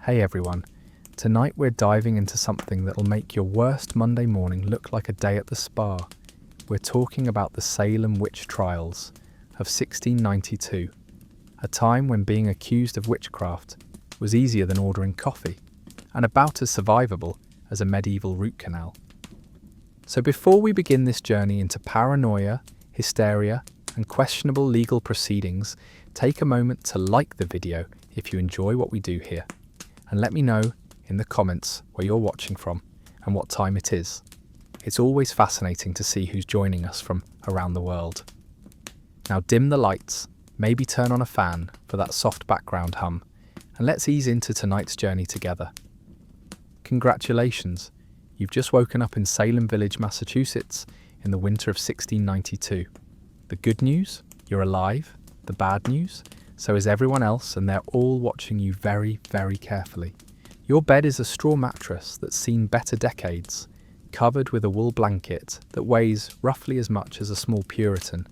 Hey everyone, tonight we're diving into something that'll make your worst Monday morning look like a day at the spa. We're talking about the Salem witch trials of 1692, a time when being accused of witchcraft was easier than ordering coffee, and about as survivable as a medieval root canal. So before we begin this journey into paranoia, hysteria, and questionable legal proceedings, take a moment to like the video if you enjoy what we do here. And let me know in the comments where you're watching from and what time it is. It's always fascinating to see who's joining us from around the world. Now dim the lights, maybe turn on a fan for that soft background hum, and let's ease into tonight's journey together. Congratulations, you've just woken up in Salem Village, Massachusetts in the winter of 1692. The good news? You're alive. The bad news? So is everyone else, and they're all watching you very, very carefully. Your bed is a straw mattress that's seen better decades, covered with a wool blanket that weighs roughly as much as a small Puritan,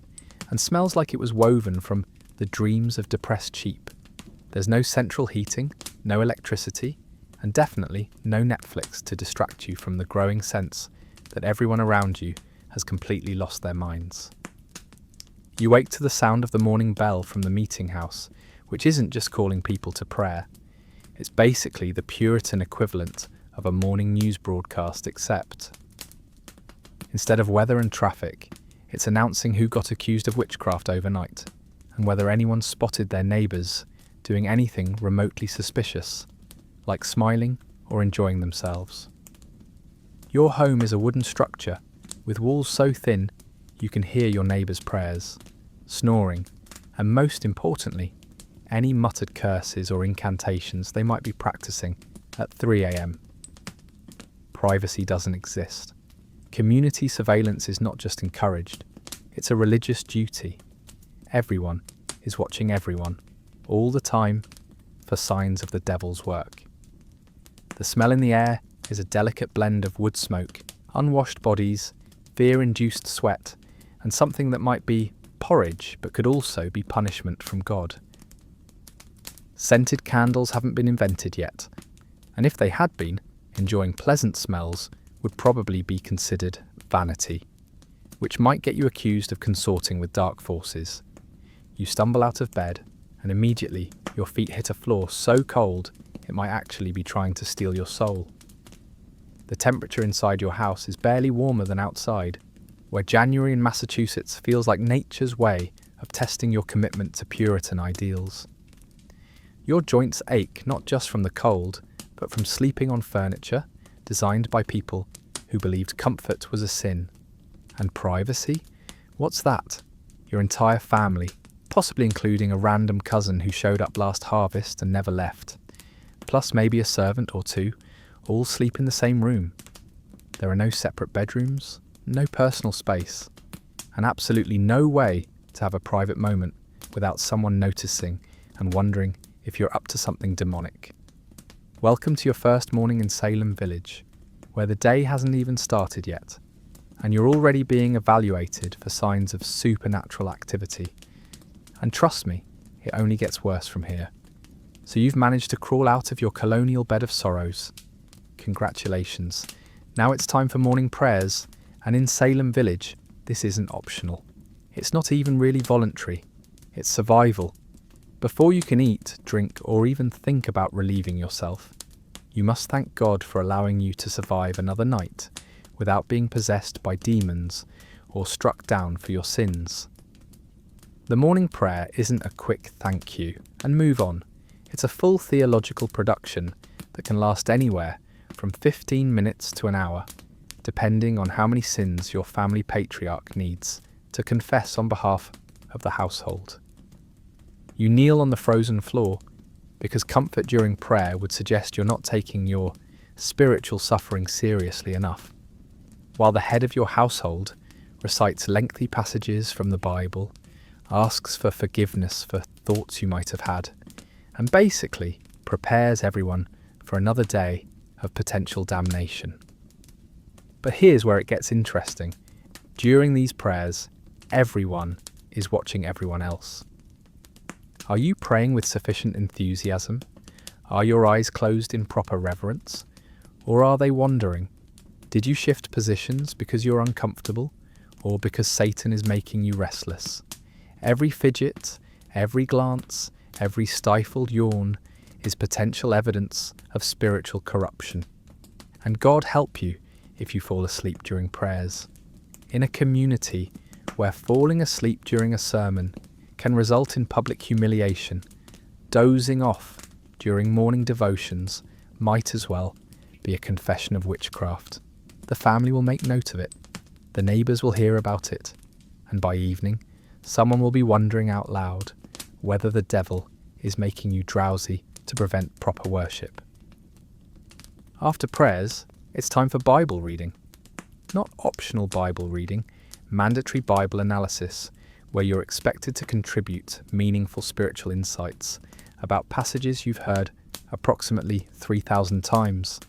and smells like it was woven from the dreams of depressed sheep. There's no central heating, no electricity, and definitely no Netflix to distract you from the growing sense that everyone around you has completely lost their minds. You wake to the sound of the morning bell from the meeting house, which isn't just calling people to prayer. It's basically the Puritan equivalent of a morning news broadcast, except instead of weather and traffic, it's announcing who got accused of witchcraft overnight and whether anyone spotted their neighbours doing anything remotely suspicious, like smiling or enjoying themselves. Your home is a wooden structure with walls so thin you can hear your neighbours' prayers, snoring, and most importantly, any muttered curses or incantations they might be practicing at 3 a.m. Privacy doesn't exist. Community surveillance is not just encouraged, it's a religious duty. Everyone is watching everyone, all the time, for signs of the devil's work. The smell in the air is a delicate blend of wood smoke, unwashed bodies, fear-induced sweat, and something that might be porridge but could also be punishment from God. Scented candles haven't been invented yet, and if they had been, enjoying pleasant smells would probably be considered vanity, which might get you accused of consorting with dark forces. You stumble out of bed, and immediately your feet hit a floor so cold it might actually be trying to steal your soul. The temperature inside your house is barely warmer than outside, where January in Massachusetts feels like nature's way of testing your commitment to Puritan ideals. Your joints ache not just from the cold, but from sleeping on furniture designed by people who believed comfort was a sin. And privacy? What's that? Your entire family, possibly including a random cousin who showed up last harvest and never left, plus maybe a servant or two, all sleep in the same room. There are no separate bedrooms, no personal space, and absolutely no way to have a private moment without someone noticing and wondering if you're up to something demonic. Welcome to your first morning in Salem Village, where the day hasn't even started yet, and you're already being evaluated for signs of supernatural activity. And trust me, it only gets worse from here. So you've managed to crawl out of your colonial bed of sorrows. Congratulations. Now it's time for morning prayers. And in Salem Village, this isn't optional. It's not even really voluntary. It's survival. Before you can eat, drink, or even think about relieving yourself, you must thank God for allowing you to survive another night without being possessed by demons or struck down for your sins. The morning prayer isn't a quick thank you and move on. It's a full theological production that can last anywhere from 15 minutes to an hour, depending on how many sins your family patriarch needs to confess on behalf of the household. You kneel on the frozen floor because comfort during prayer would suggest you're not taking your spiritual suffering seriously enough, while the head of your household recites lengthy passages from the Bible, asks for forgiveness for thoughts you might have had, and basically prepares everyone for another day of potential damnation. But here's where it gets interesting. During these prayers, everyone is watching everyone else. Are you praying with sufficient enthusiasm? Are your eyes closed in proper reverence? Or are they wandering? Did you shift positions because you're uncomfortable, or because Satan is making you restless? Every fidget, every glance, every stifled yawn is potential evidence of spiritual corruption. And God help you if you fall asleep during prayers. In a community where falling asleep during a sermon can result in public humiliation, dozing off during morning devotions might as well be a confession of witchcraft. The family will make note of it, the neighbours will hear about it, and by evening, someone will be wondering out loud whether the devil is making you drowsy to prevent proper worship. After prayers, it's time for Bible reading. Not optional Bible reading, mandatory Bible analysis, where you're expected to contribute meaningful spiritual insights about passages you've heard approximately 3,000 times.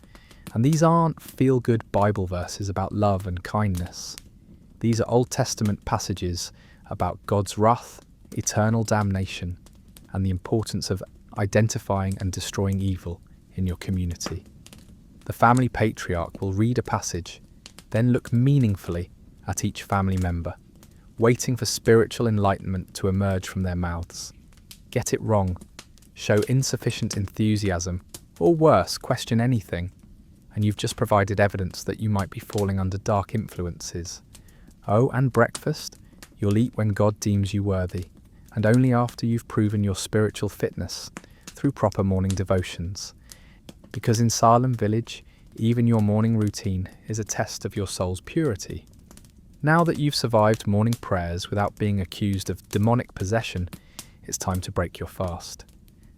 And these aren't feel-good Bible verses about love and kindness. These are Old Testament passages about God's wrath, eternal damnation, and the importance of identifying and destroying evil in your community. The family patriarch will read a passage, then look meaningfully at each family member, waiting for spiritual enlightenment to emerge from their mouths. Get it wrong, show insufficient enthusiasm, or worse, question anything, and you've just provided evidence that you might be falling under dark influences. Oh, and breakfast? You'll eat when God deems you worthy, and only after you've proven your spiritual fitness through proper morning devotions. Because in Salem village, even your morning routine is a test of your soul's purity. Now that you've survived morning prayers without being accused of demonic possession, it's time to break your fast.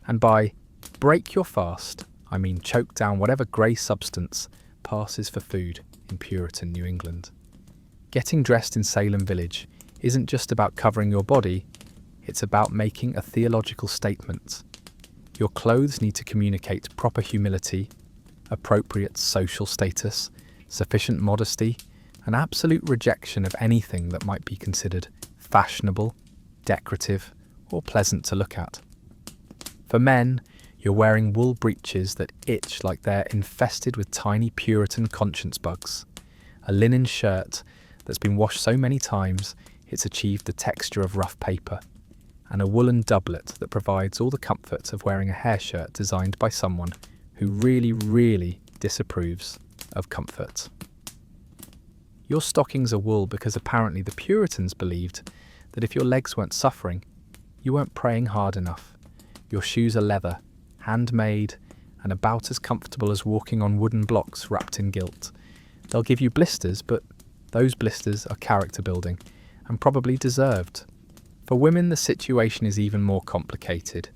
And by break your fast, I mean choke down whatever grey substance passes for food in Puritan New England. Getting dressed in Salem village isn't just about covering your body, it's about making a theological statement. Your clothes need to communicate proper humility, appropriate social status, sufficient modesty, an absolute rejection of anything that might be considered fashionable, decorative, or pleasant to look at. For men, you're wearing wool breeches that itch like they're infested with tiny Puritan conscience bugs, a linen shirt that's been washed so many times it's achieved the texture of rough paper, and a woolen doublet that provides all the comfort of wearing a hair shirt designed by someone who really disapproves of comfort. Your stockings are wool because apparently the Puritans believed that if your legs weren't suffering, you weren't praying hard enough. Your shoes are leather, handmade, and about as comfortable as walking on wooden blocks wrapped in gilt. They'll give you blisters, but those blisters are character building, and probably deserved. For women, the situation is even more complicated.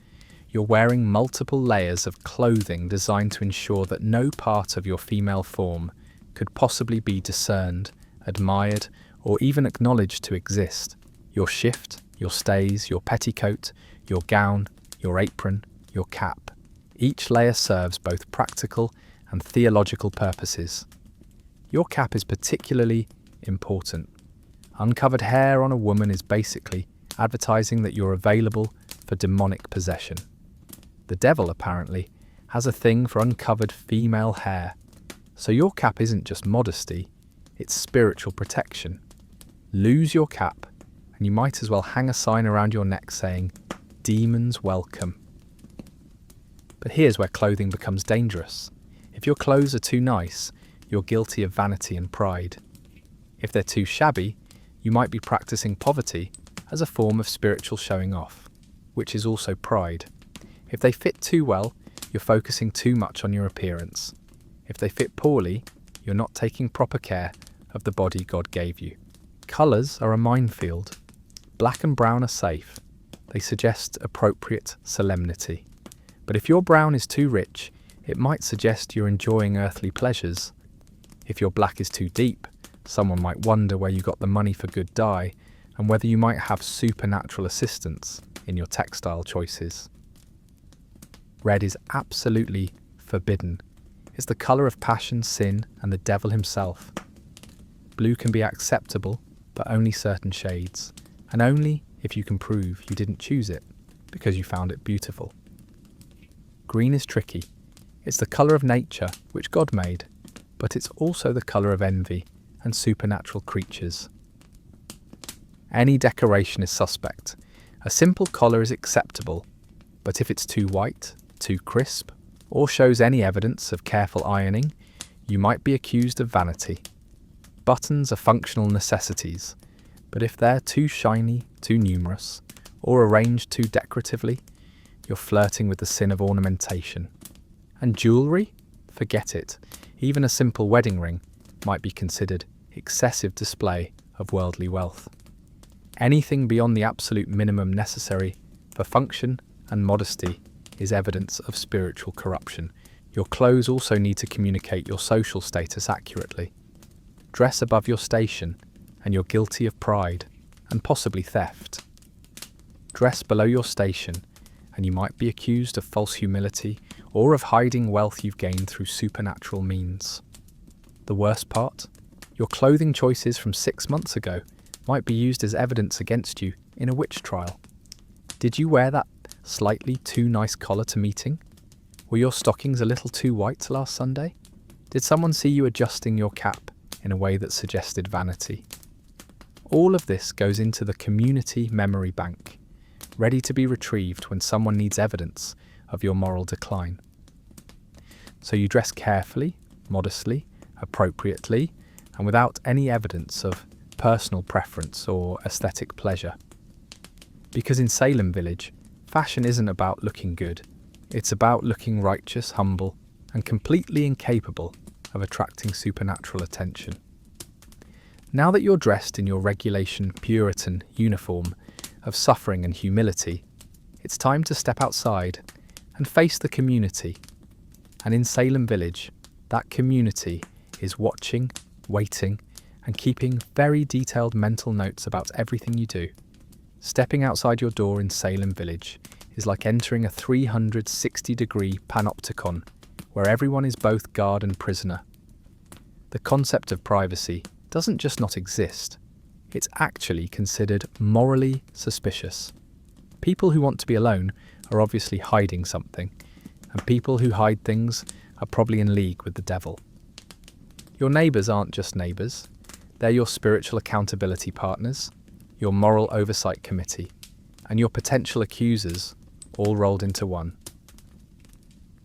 You're wearing multiple layers of clothing designed to ensure that no part of your female form could possibly be discerned, admired, or even acknowledged to exist. Your shift, your stays, your petticoat, your gown, your apron, your cap. Each layer serves both practical and theological purposes. Your cap is particularly important. Uncovered hair on a woman is basically advertising that you're available for demonic possession. The devil, apparently, has a thing for uncovered female hair. So your cap isn't just modesty, it's spiritual protection. Lose your cap, and you might as well hang a sign around your neck saying, "Demons welcome." But here's where clothing becomes dangerous. If your clothes are too nice, you're guilty of vanity and pride. If they're too shabby, you might be practicing poverty as a form of spiritual showing off, which is also pride. If they fit too well, you're focusing too much on your appearance. If they fit poorly, you're not taking proper care of the body God gave you. Colours are a minefield. Black and brown are safe. They suggest appropriate solemnity. But if your brown is too rich, it might suggest you're enjoying earthly pleasures. If your black is too deep, someone might wonder where you got the money for good dye and whether you might have supernatural assistance in your textile choices. Red is absolutely forbidden. It's the colour of passion, sin, and the devil himself. Blue can be acceptable, but only certain shades, and only if you can prove you didn't choose it because you found it beautiful. Green is tricky. It's the colour of nature, which God made, but it's also the colour of envy and supernatural creatures. Any decoration is suspect. A simple collar is acceptable, but if it's too white, too crisp, or shows any evidence of careful ironing, you might be accused of vanity. Buttons are functional necessities, but if they're too shiny, too numerous, or arranged too decoratively, you're flirting with the sin of ornamentation. And jewellery? Forget it. Even a simple wedding ring might be considered excessive display of worldly wealth. Anything beyond the absolute minimum necessary for function and modesty is evidence of spiritual corruption. Your clothes also need to communicate your social status accurately. Dress above your station, and you're guilty of pride and possibly theft. Dress below your station, and you might be accused of false humility or of hiding wealth you've gained through supernatural means. The worst part? Your clothing choices from 6 months ago might be used as evidence against you in a witch trial. Did you wear that slightly too nice collar to meeting? Were your stockings a little too white last Sunday? Did someone see you adjusting your cap in a way that suggested vanity? All of this goes into the community memory bank, ready to be retrieved when someone needs evidence of your moral decline. So you dress carefully, modestly, appropriately, and without any evidence of personal preference or aesthetic pleasure. Because in Salem village, fashion isn't about looking good. It's about looking righteous, humble, and completely incapable of attracting supernatural attention. Now that you're dressed in your regulation Puritan uniform of suffering and humility, it's time to step outside and face the community. And in Salem village, that community is watching, waiting, and keeping very detailed mental notes about everything you do. Stepping outside your door in Salem village is like entering a 360-degree panopticon where everyone is both guard and prisoner. The concept of privacy doesn't just not exist, it's actually considered morally suspicious. People who want to be alone are obviously hiding something, and people who hide things are probably in league with the devil. Your neighbours aren't just neighbours, they're your spiritual accountability partners, your moral oversight committee, and your potential accusers, all rolled into one.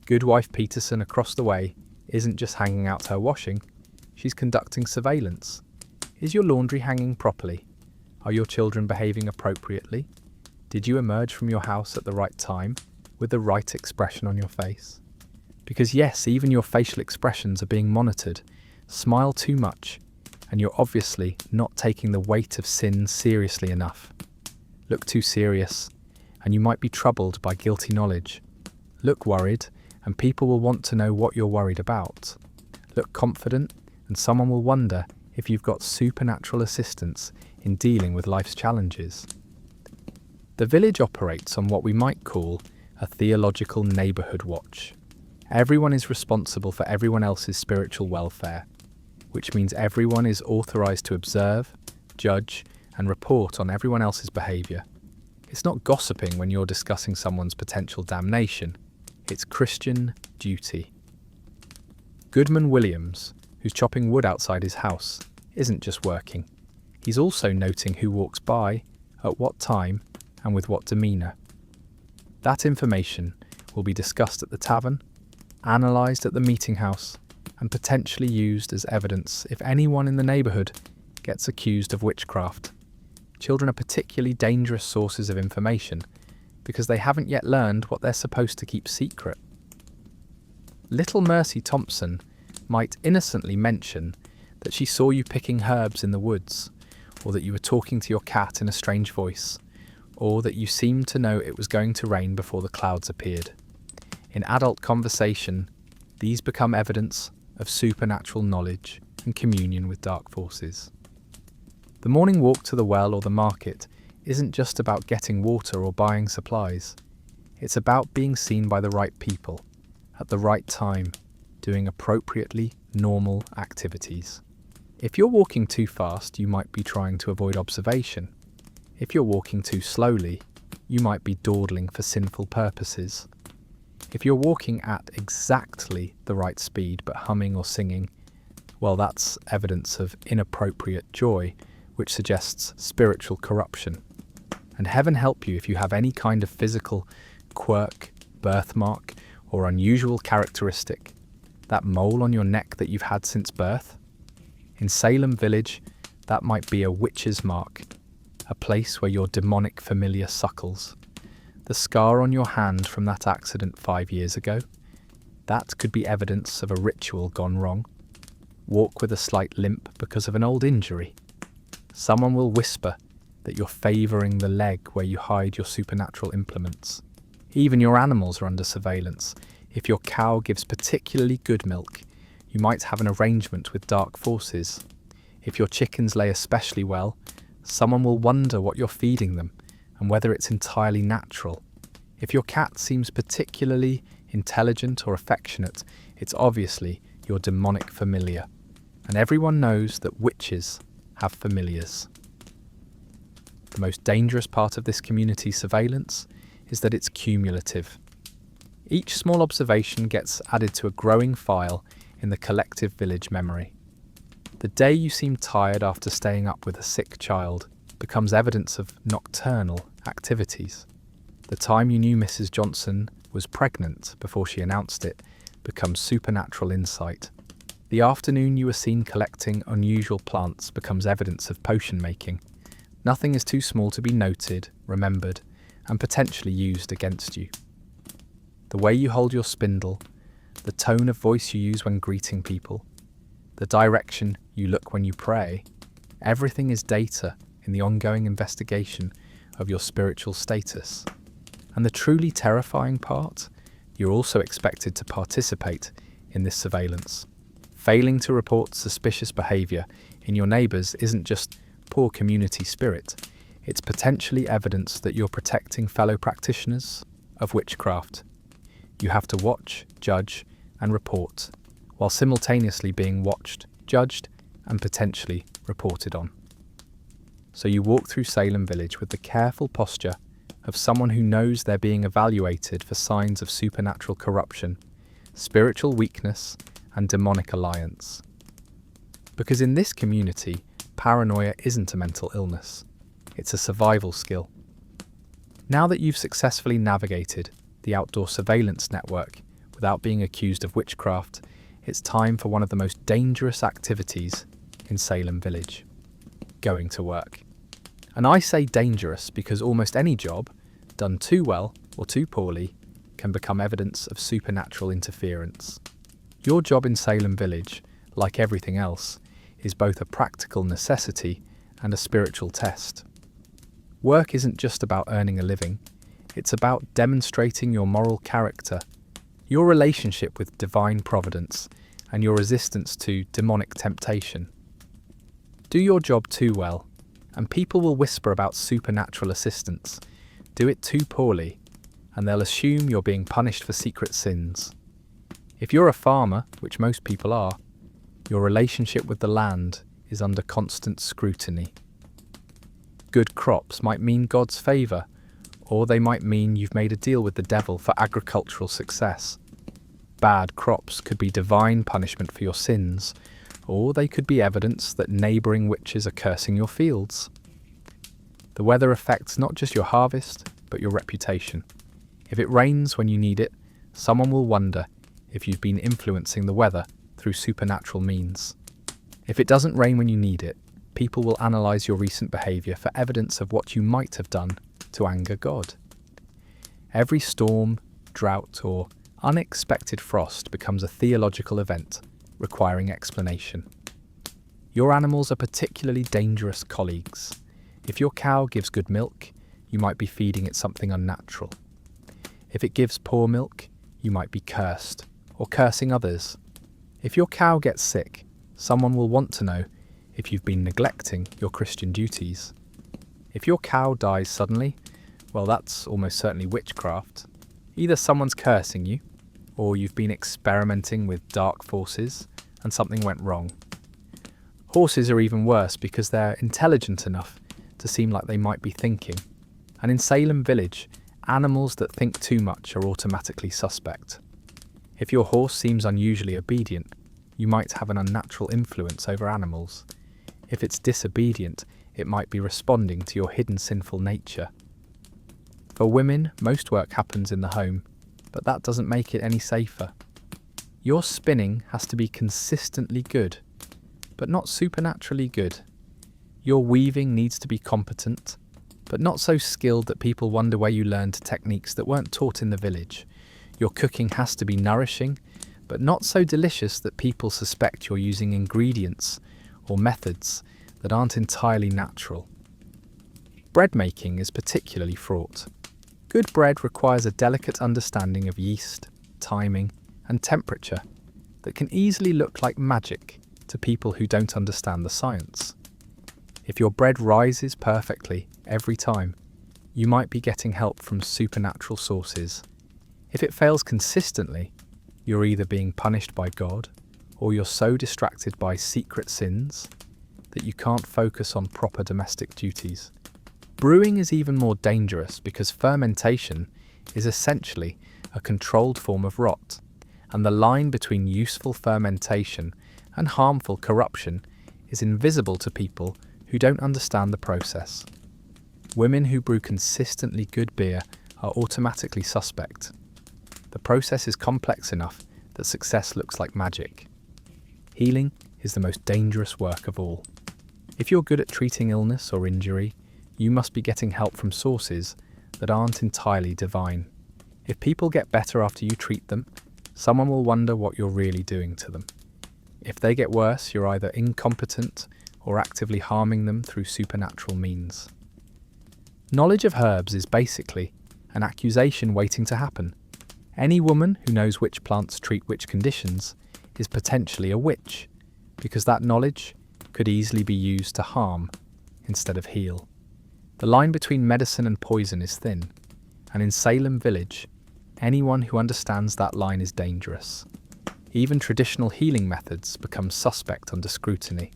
Good wife Peterson across the way isn't just hanging out her washing, she's conducting surveillance. Is your laundry hanging properly? Are your children behaving appropriately? Did you emerge from your house at the right time, with the right expression on your face? Because yes, even your facial expressions are being monitored. Smile too much, and you're obviously not taking the weight of sin seriously enough. Look too serious, and you might be troubled by guilty knowledge. Look worried, and people will want to know what you're worried about. Look confident, and someone will wonder if you've got supernatural assistance in dealing with life's challenges. The village operates on what we might call a theological neighbourhood watch. Everyone is responsible for everyone else's spiritual welfare, which means everyone is authorised to observe, judge, and report on everyone else's behaviour. It's not gossiping when you're discussing someone's potential damnation. It's Christian duty. Goodman Williams, who's chopping wood outside his house, isn't just working. He's also noting who walks by, at what time, and with what demeanour. That information will be discussed at the tavern, analysed at the meeting house, and potentially used as evidence if anyone in the neighbourhood gets accused of witchcraft. Children are particularly dangerous sources of information because they haven't yet learned what they're supposed to keep secret. Little Mercy Thompson might innocently mention that she saw you picking herbs in the woods, or that you were talking to your cat in a strange voice, or that you seemed to know it was going to rain before the clouds appeared. In adult conversation, these become evidence of supernatural knowledge and communion with dark forces. The morning walk to the well or the market isn't just about getting water or buying supplies. It's about being seen by the right people, at the right time, doing appropriately normal activities. If you're walking too fast, you might be trying to avoid observation. If you're walking too slowly, you might be dawdling for sinful purposes. If you're walking at exactly the right speed but humming or singing, well, that's evidence of inappropriate joy, which suggests spiritual corruption. And heaven help you if you have any kind of physical quirk, birthmark, or unusual characteristic. That mole on your neck that you've had since birth? In Salem village, that might be a witch's mark, a place where your demonic familiar suckles. The scar on your hand from that accident 5 years ago? That could be evidence of a ritual gone wrong. Walk with a slight limp because of an old injury. Someone will whisper that you're favouring the leg where you hide your supernatural implements. Even your animals are under surveillance. If your cow gives particularly good milk, you might have an arrangement with dark forces. If your chickens lay especially well, someone will wonder what you're feeding them and whether it's entirely natural. If your cat seems particularly intelligent or affectionate, it's obviously your demonic familiar. And everyone knows that witches have familiars. The most dangerous part of this community surveillance is that it's cumulative. Each small observation gets added to a growing file in the collective village memory. The day you seem tired after staying up with a sick child becomes evidence of nocturnal activities. The time you knew Mrs. Johnson was pregnant before she announced it becomes supernatural insight. The afternoon you were seen collecting unusual plants becomes evidence of potion making. Nothing is too small to be noted, remembered, and potentially used against you. The way you hold your spindle, the tone of voice you use when greeting people, the direction you look when you pray, everything is data in the ongoing investigation of your spiritual status. And the truly terrifying part, you're also expected to participate in this surveillance. Failing to report suspicious behaviour in your neighbours isn't just poor community spirit, it's potentially evidence that you're protecting fellow practitioners of witchcraft. You have to watch, judge, and report, while simultaneously being watched, judged, and potentially reported on. So you walk through Salem village with the careful posture of someone who knows they're being evaluated for signs of supernatural corruption, spiritual weakness, and demonic alliance. Because in this community, paranoia isn't a mental illness, it's a survival skill. Now that you've successfully navigated the outdoor surveillance network without being accused of witchcraft, it's time for one of the most dangerous activities in Salem village: going to work. And I say dangerous because almost any job, done too well or too poorly, can become evidence of supernatural interference. Your job in Salem village, like everything else, is both a practical necessity and a spiritual test. Work isn't just about earning a living, it's about demonstrating your moral character, your relationship with divine providence, and your resistance to demonic temptation. Do your job too well, and people will whisper about supernatural assistance. Do it too poorly, and they'll assume you're being punished for secret sins. If you're a farmer, which most people are, your relationship with the land is under constant scrutiny. Good crops might mean God's favour, or they might mean you've made a deal with the devil for agricultural success. Bad crops could be divine punishment for your sins, or they could be evidence that neighbouring witches are cursing your fields. The weather affects not just your harvest, but your reputation. If it rains when you need it, someone will wonder if you've been influencing the weather through supernatural means. If it doesn't rain when you need it, people will analyse your recent behaviour for evidence of what you might have done to anger God. Every storm, drought, or unexpected frost becomes a theological event requiring explanation. Your animals are particularly dangerous colleagues. If your cow gives good milk, you might be feeding it something unnatural. If it gives poor milk, you might be cursed, or cursing others. If your cow gets sick, someone will want to know if you've been neglecting your Christian duties. If your cow dies suddenly, well, that's almost certainly witchcraft. Either someone's cursing you, or you've been experimenting with dark forces and something went wrong. Horses are even worse because they're intelligent enough to seem like they might be thinking. And in Salem village, Animals that think too much are automatically suspect. If your horse seems unusually obedient, you might have an unnatural influence over animals. If it's disobedient, it might be responding to your hidden sinful nature. For women, most work happens in the home, but that doesn't make it any safer. Your spinning has to be consistently good, but not supernaturally good. Your weaving needs to be competent, but not so skilled that people wonder where you learned techniques that weren't taught in the village. Your cooking has to be nourishing, but not so delicious that people suspect you're using ingredients or methods that aren't entirely natural. Bread making is particularly fraught. Good bread requires a delicate understanding of yeast, timing, and temperature that can easily look like magic to people who don't understand the science. If your bread rises perfectly every time, you might be getting help from supernatural sources. If it fails consistently, you're either being punished by God or you're so distracted by secret sins that you can't focus on proper domestic duties. Brewing is even more dangerous because fermentation is essentially a controlled form of rot, and the line between useful fermentation and harmful corruption is invisible to people who don't understand the process. Women who brew consistently good beer are automatically suspect. The process is complex enough that success looks like magic. Healing is the most dangerous work of all. If you're good at treating illness or injury, you must be getting help from sources that aren't entirely divine. If people get better after you treat them, someone will wonder what you're really doing to them. If they get worse, you're either incompetent or actively harming them through supernatural means. Knowledge of herbs is basically an accusation waiting to happen. Any woman who knows which plants treat which conditions is potentially a witch, because that knowledge could easily be used to harm instead of heal. The line between medicine and poison is thin, and in Salem village, anyone who understands that line is dangerous. Even traditional healing methods become suspect under scrutiny.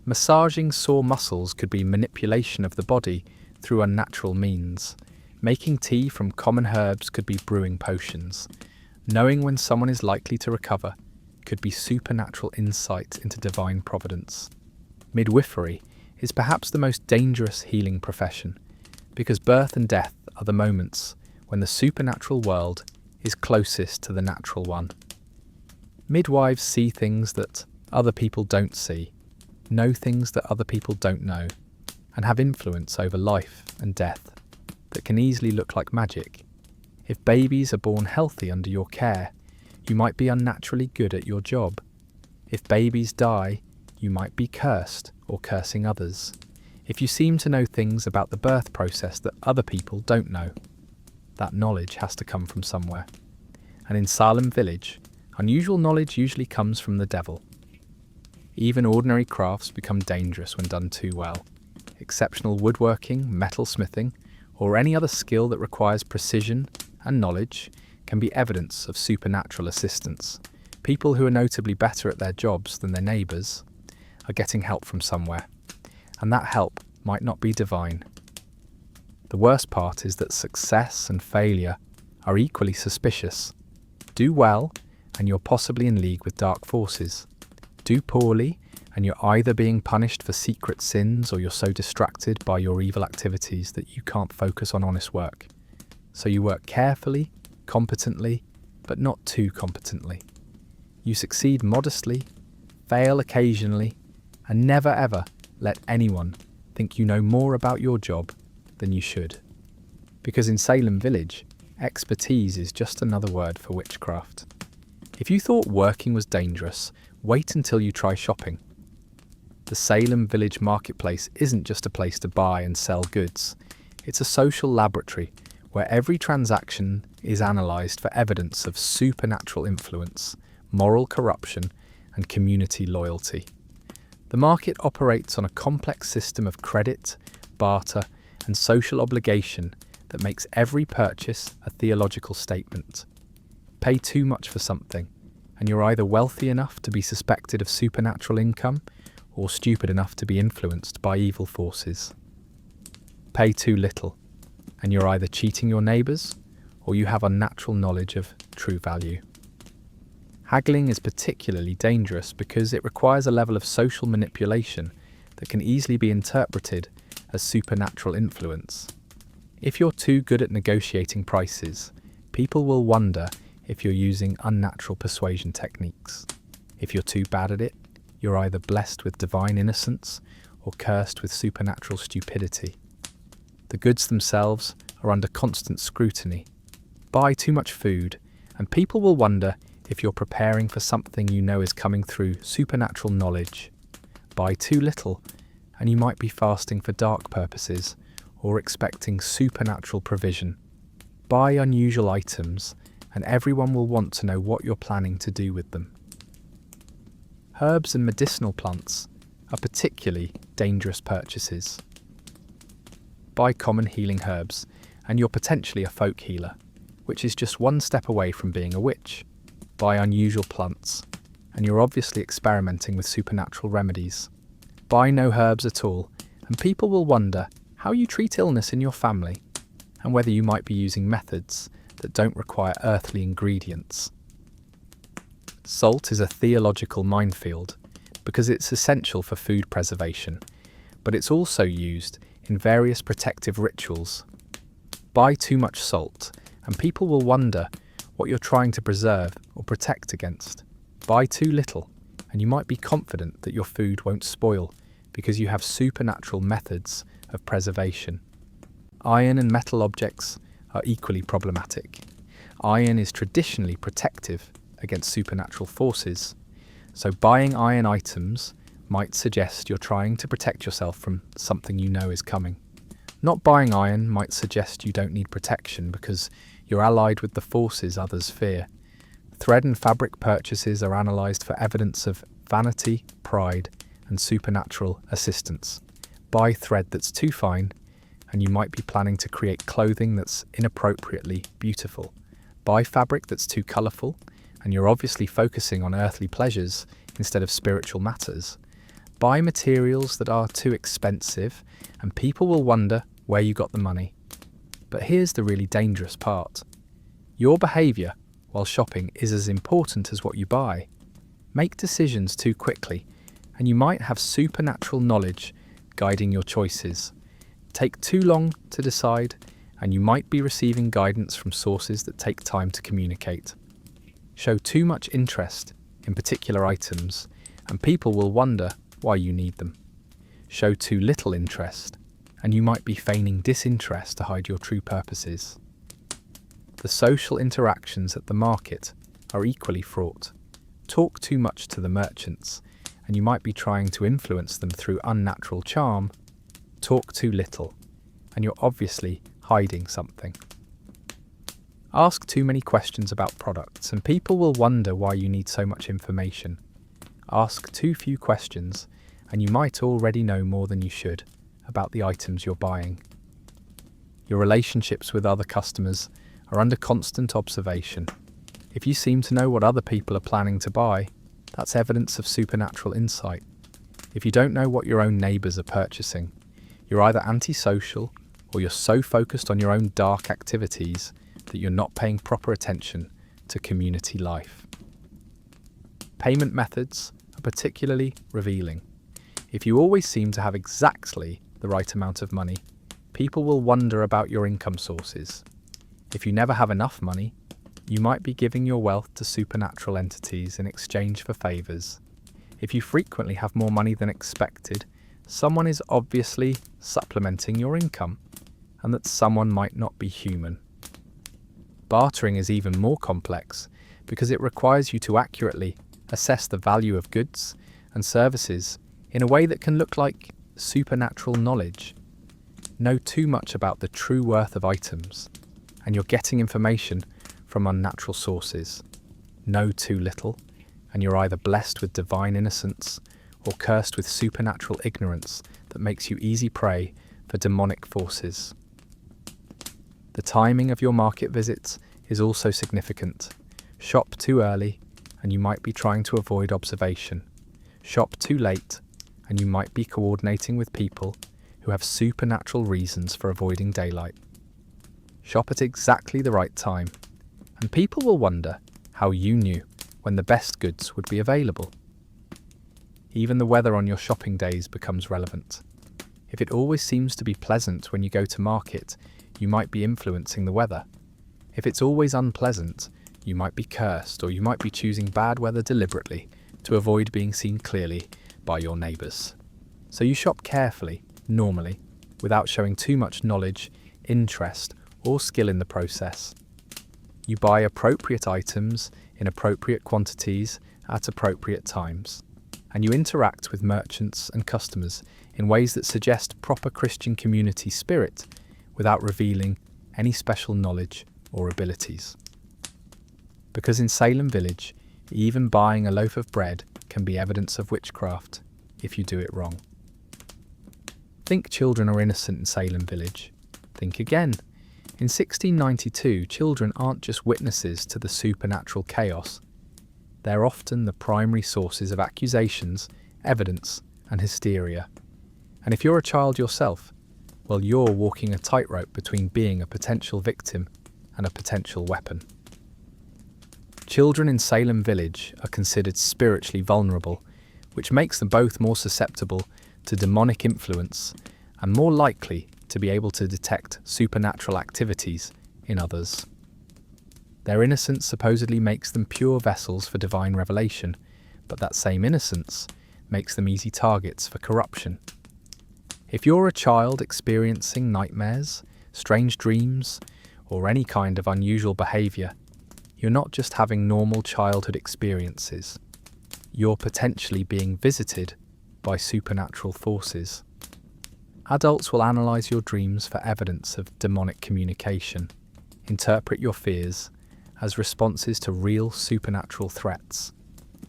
Massaging sore muscles could be manipulation of the body through unnatural means. Making tea from common herbs could be brewing potions. Knowing when someone is likely to recover could be supernatural insight into divine providence. Midwifery is perhaps the most dangerous healing profession, because birth and death are the moments when the supernatural world is closest to the natural one. Midwives see things that other people don't see, know things that other people don't know, and have influence over life and death that can easily look like magic. If babies are born healthy under your care, you might be unnaturally good at your job. If babies die, you might be cursed or cursing others. If you seem to know things about the birth process that other people don't know, that knowledge has to come from somewhere. And in Salem village, unusual knowledge usually comes from the devil. Even ordinary crafts become dangerous when done too well. Exceptional woodworking, metalsmithing, or any other skill that requires precision and knowledge can be evidence of supernatural assistance. People who are notably better at their jobs than their neighbours are getting help from somewhere, and that help might not be divine. The worst part is that success and failure are equally suspicious. Do well, and you're possibly in league with dark forces. Do poorly, and you're either being punished for secret sins or you're so distracted by your evil activities that you can't focus on honest work. So you work carefully, competently, but not too competently. You succeed modestly, fail occasionally, and never ever let anyone think you know more about your job than you should. Because in Salem village, expertise is just another word for witchcraft. If you thought working was dangerous, wait until you try shopping. The Salem village marketplace isn't just a place to buy and sell goods. It's a social laboratory where every transaction is analysed for evidence of supernatural influence, moral corruption, and community loyalty. The market operates on a complex system of credit, barter, and social obligation that makes every purchase a theological statement. Pay too much for something, and you're either wealthy enough to be suspected of supernatural income or stupid enough to be influenced by evil forces. Pay too little, and you're either cheating your neighbours or you have unnatural knowledge of true value. Haggling is particularly dangerous because it requires a level of social manipulation that can easily be interpreted as supernatural influence. If you're too good at negotiating prices, people will wonder if you're using unnatural persuasion techniques. If you're too bad at it, you're either blessed with divine innocence or cursed with supernatural stupidity. The goods themselves are under constant scrutiny. Buy too much food, and people will wonder if you're preparing for something you know is coming through supernatural knowledge. Buy too little, and you might be fasting for dark purposes or expecting supernatural provision. Buy unusual items, and everyone will want to know what you're planning to do with them. Herbs and medicinal plants are particularly dangerous purchases. Buy common healing herbs, and you're potentially a folk healer, which is just one step away from being a witch. Buy unusual plants, and you're obviously experimenting with supernatural remedies. Buy no herbs at all, and people will wonder how you treat illness in your family, and whether you might be using methods that don't require earthly ingredients. Salt is a theological minefield because it's essential for food preservation, but it's also used in various protective rituals. Buy too much salt, and people will wonder what you're trying to preserve or protect against. Buy too little, and you might be confident that your food won't spoil because you have supernatural methods of preservation. Iron and metal objects are equally problematic. Iron is traditionally protective against supernatural forces, so buying iron items might suggest you're trying to protect yourself from something you know is coming. Not buying iron might suggest you don't need protection because you're allied with the forces others fear. Thread and fabric purchases are analysed for evidence of vanity, pride, and supernatural assistance. Buy thread that's too fine, and you might be planning to create clothing that's inappropriately beautiful. Buy fabric that's too colourful, and you're obviously focusing on earthly pleasures instead of spiritual matters. Buy materials that are too expensive, and people will wonder where you got the money. But here's the really dangerous part. Your behaviour while shopping is as important as what you buy. Make decisions too quickly, and you might have supernatural knowledge guiding your choices. Take too long to decide, and you might be receiving guidance from sources that take time to communicate. Show too much interest in particular items, and people will wonder why you need them. Show too little interest, and you might be feigning disinterest to hide your true purposes. The social interactions at the market are equally fraught. Talk too much to the merchants, and you might be trying to influence them through unnatural charm. Talk too little, and you're obviously hiding something. Ask too many questions about products, and people will wonder why you need so much information. Ask too few questions, and you might already know more than you should about the items you're buying. Your relationships with other customers are under constant observation. If you seem to know what other people are planning to buy, that's evidence of supernatural insight. If you don't know what your own neighbours are purchasing, you're either antisocial or you're so focused on your own dark activities that you're not paying proper attention to community life. Payment methods are particularly revealing. If you always seem to have exactly the right amount of money, people will wonder about your income sources. If you never have enough money, you might be giving your wealth to supernatural entities in exchange for favours. If you frequently have more money than expected, someone is obviously supplementing your income, and that someone might not be human. Bartering is even more complex because it requires you to accurately assess the value of goods and services in a way that can look like supernatural knowledge. Know too much about the true worth of items, and you're getting information from unnatural sources. Know too little, and you're either blessed with divine innocence or cursed with supernatural ignorance that makes you easy prey for demonic forces. The timing of your market visits is also significant. Shop too early, and you might be trying to avoid observation. Shop too late, and you might be coordinating with people who have supernatural reasons for avoiding daylight. Shop at exactly the right time, and people will wonder how you knew when the best goods would be available. Even the weather on your shopping days becomes relevant. If it always seems to be pleasant when you go to market, you might be influencing the weather. If it's always unpleasant, you might be cursed, or you might be choosing bad weather deliberately to avoid being seen clearly by your neighbours. So you shop carefully, normally, without showing too much knowledge, interest, or skill in the process. You buy appropriate items in appropriate quantities at appropriate times, and you interact with merchants and customers in ways that suggest proper Christian community spirit without revealing any special knowledge or abilities. Because in Salem village, even buying a loaf of bread can be evidence of witchcraft if you do it wrong. Think children are innocent in Salem village. Think again. In 1692, children aren't just witnesses to the supernatural chaos. They're often the primary sources of accusations, evidence, and hysteria. And if you're a child yourself, well, you're walking a tightrope between being a potential victim and a potential weapon. Children in Salem village are considered spiritually vulnerable, which makes them both more susceptible to demonic influence and more likely to be able to detect supernatural activities in others. Their innocence supposedly makes them pure vessels for divine revelation, but that same innocence makes them easy targets for corruption. If you're a child experiencing nightmares, strange dreams, or any kind of unusual behaviour, you're not just having normal childhood experiences. You're potentially being visited by supernatural forces. Adults will analyse your dreams for evidence of demonic communication, interpret your fears as responses to real supernatural threats,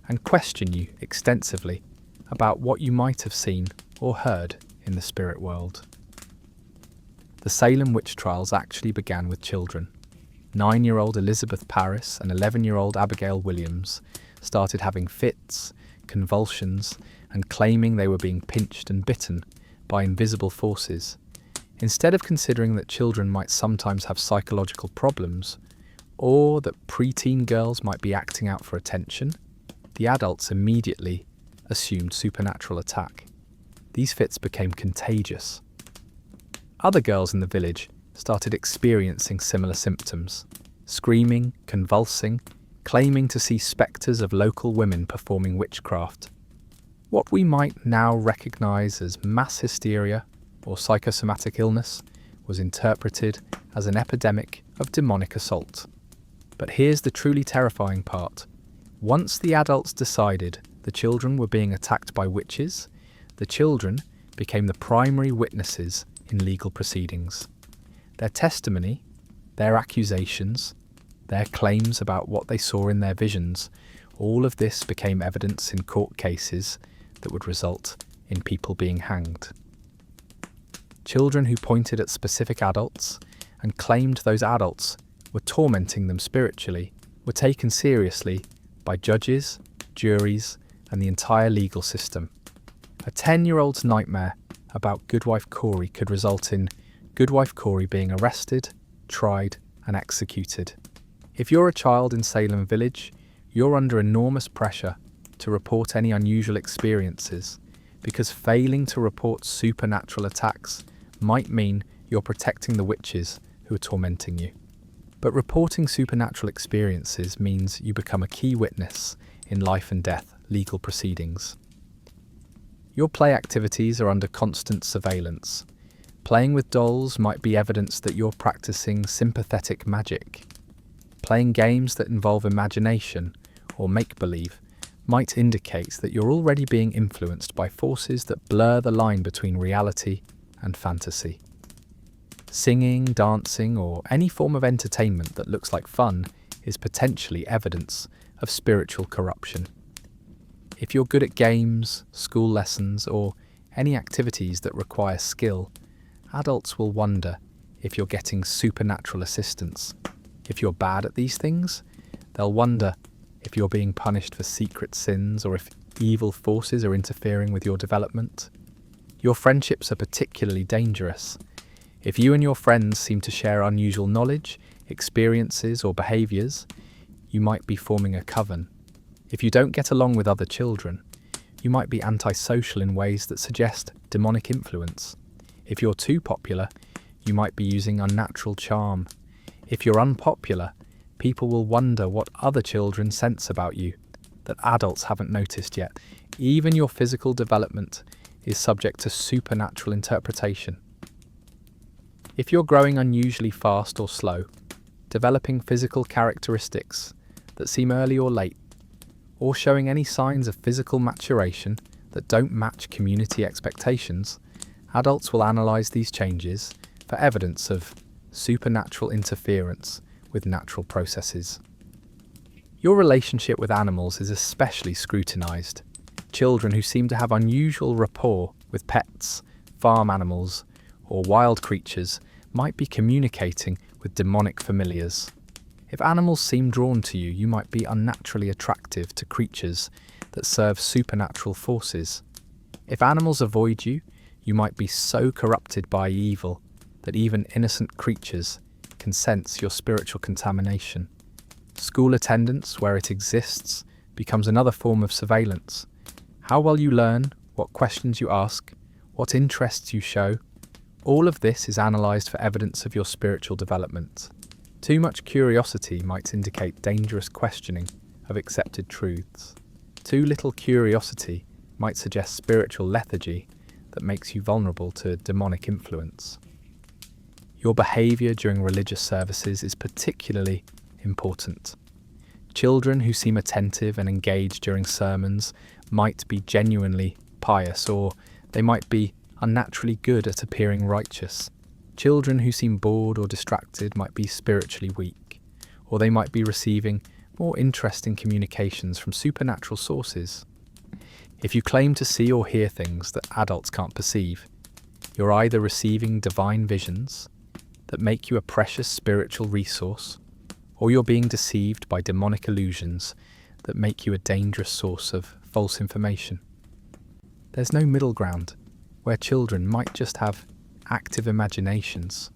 and question you extensively about what you might have seen or heard in the spirit world. The Salem witch trials actually began with children. 9-year-old Elizabeth Parris and 11-year-old Abigail Williams started having fits, convulsions, and claiming they were being pinched and bitten by invisible forces. Instead of considering that children might sometimes have psychological problems, or that preteen girls might be acting out for attention, the adults immediately assumed supernatural attack. These fits became contagious. Other girls in the village started experiencing similar symptoms, screaming, convulsing, claiming to see spectres of local women performing witchcraft. What we might now recognise as mass hysteria or psychosomatic illness was interpreted as an epidemic of demonic assault. But here's the truly terrifying part. Once the adults decided the children were being attacked by witches, the children became the primary witnesses in legal proceedings. Their testimony, their accusations, their claims about what they saw in their visions, all of this became evidence in court cases that would result in people being hanged. Children who pointed at specific adults and claimed those adults were tormenting them spiritually were taken seriously by judges, juries, and the entire legal system. A 10-year-old's nightmare about Goodwife Corey could result in Goodwife Corey being arrested, tried, and executed. If you're a child in Salem village, you're under enormous pressure to report any unusual experiences, because failing to report supernatural attacks might mean you're protecting the witches who are tormenting you. But reporting supernatural experiences means you become a key witness in life and death legal proceedings. Your play activities are under constant surveillance. Playing with dolls might be evidence that you're practicing sympathetic magic. Playing games that involve imagination or make-believe might indicate that you're already being influenced by forces that blur the line between reality and fantasy. Singing, dancing, or any form of entertainment that looks like fun is potentially evidence of spiritual corruption. If you're good at games, school lessons, or any activities that require skill, adults will wonder if you're getting supernatural assistance. If you're bad at these things, they'll wonder if you're being punished for secret sins or if evil forces are interfering with your development. Your friendships are particularly dangerous If you and your friends seem to share unusual knowledge, experiences, or behaviours, you might be forming a coven. If you don't get along with other children, you might be antisocial in ways that suggest demonic influence. If you're too popular, you might be using unnatural charm. If you're unpopular, people will wonder what other children sense about you that adults haven't noticed yet. Even your physical development is subject to supernatural interpretation. If you're growing unusually fast or slow, developing physical characteristics that seem early or late, or showing any signs of physical maturation that don't match community expectations, adults will analyse these changes for evidence of supernatural interference with natural processes. Your relationship with animals is especially scrutinised. Children who seem to have unusual rapport with pets, farm animals, or wild creatures might be communicating with demonic familiars. If animals seem drawn to you, you might be unnaturally attractive to creatures that serve supernatural forces. If animals avoid you, you might be so corrupted by evil that even innocent creatures can sense your spiritual contamination. School attendance, where it exists, becomes another form of surveillance. How well you learn, what questions you ask, what interests you show, all of this is analysed for evidence of your spiritual development. Too much curiosity might indicate dangerous questioning of accepted truths. Too little curiosity might suggest spiritual lethargy that makes you vulnerable to demonic influence. Your behaviour during religious services is particularly important. Children who seem attentive and engaged during sermons might be genuinely pious, or they might be unnaturally good at appearing righteous. Children who seem bored or distracted might be spiritually weak, or they might be receiving more interesting communications from supernatural sources. If you claim to see or hear things that adults can't perceive, you're either receiving divine visions that make you a precious spiritual resource, or you're being deceived by demonic illusions that make you a dangerous source of false information. There's no middle ground, where children might just have active imaginations.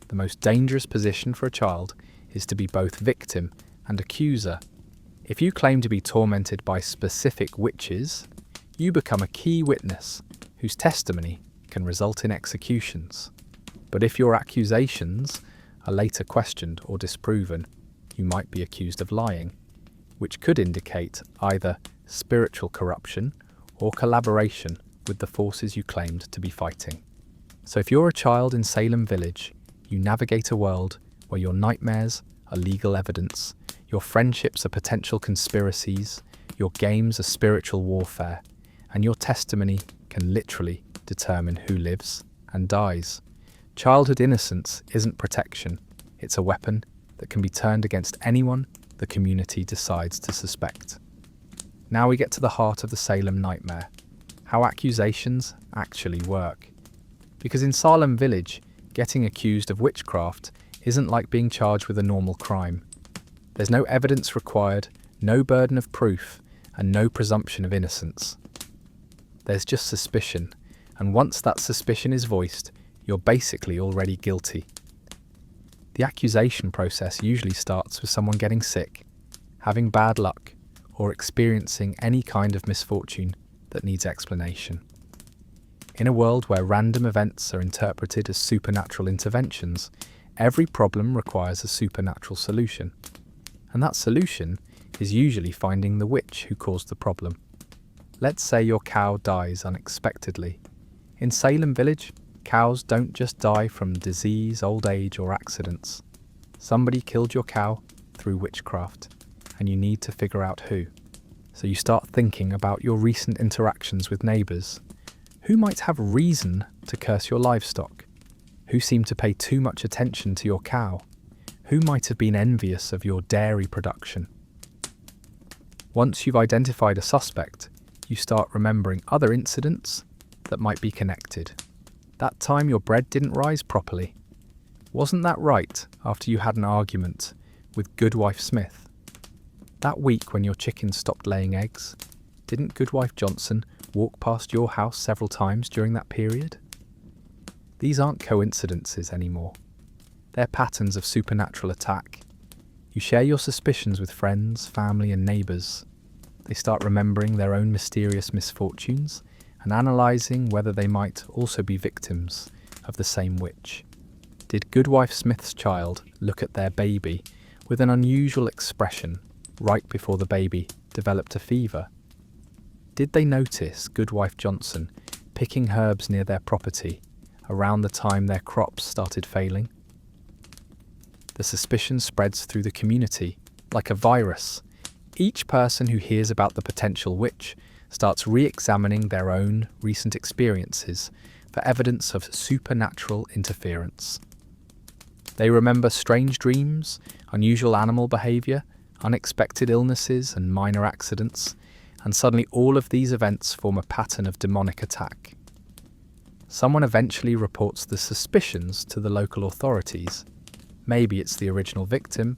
The most dangerous position for a child is to be both victim and accuser. If you claim to be tormented by specific witches, you become a key witness whose testimony can result in executions. But if your accusations are later questioned or disproven, you might be accused of lying, which could indicate either spiritual corruption or collaboration with the forces you claimed to be fighting. So if you're a child in Salem village, you navigate a world where your nightmares are legal evidence, your friendships are potential conspiracies, your games are spiritual warfare, and your testimony can literally determine who lives and dies. Childhood innocence isn't protection, it's a weapon that can be turned against anyone the community decides to suspect. Now we get to the heart of the Salem nightmare, how accusations actually work. Because in Salem village, getting accused of witchcraft isn't like being charged with a normal crime. There's no evidence required, no burden of proof, and no presumption of innocence. There's just suspicion, and once that suspicion is voiced, you're basically already guilty. The accusation process usually starts with someone getting sick, having bad luck, or experiencing any kind of misfortune that needs explanation. In a world where random events are interpreted as supernatural interventions, every problem requires a supernatural solution. And that solution is usually finding the witch who caused the problem. Let's say your cow dies unexpectedly. In Salem village, cows don't just die from disease, old age, or accidents. Somebody killed your cow through witchcraft, and you need to figure out who. So you start thinking about your recent interactions with neighbours. Who might have reason to curse your livestock? Who seemed to pay too much attention to your cow? Who might have been envious of your dairy production? Once you've identified a suspect, you start remembering other incidents that might be connected. That time your bread didn't rise properly. Wasn't that right after you had an argument with Goodwife Smith? That week when your chickens stopped laying eggs, didn't Goodwife Johnson walk past your house several times during that period? These aren't coincidences anymore. They're patterns of supernatural attack. You share your suspicions with friends, family, and neighbours. They start remembering their own mysterious misfortunes and analysing whether they might also be victims of the same witch. Did Goodwife Smith's child look at their baby with an unusual expression right before the baby developed a fever? Did they notice Goodwife Johnson picking herbs near their property around the time their crops started failing? The suspicion spreads through the community like a virus. Each person who hears about the potential witch starts re-examining their own recent experiences for evidence of supernatural interference. They remember strange dreams, unusual animal behaviour, unexpected illnesses and minor accidents, and suddenly all of these events form a pattern of demonic attack. Someone eventually reports the suspicions to the local authorities. Maybe it's the original victim,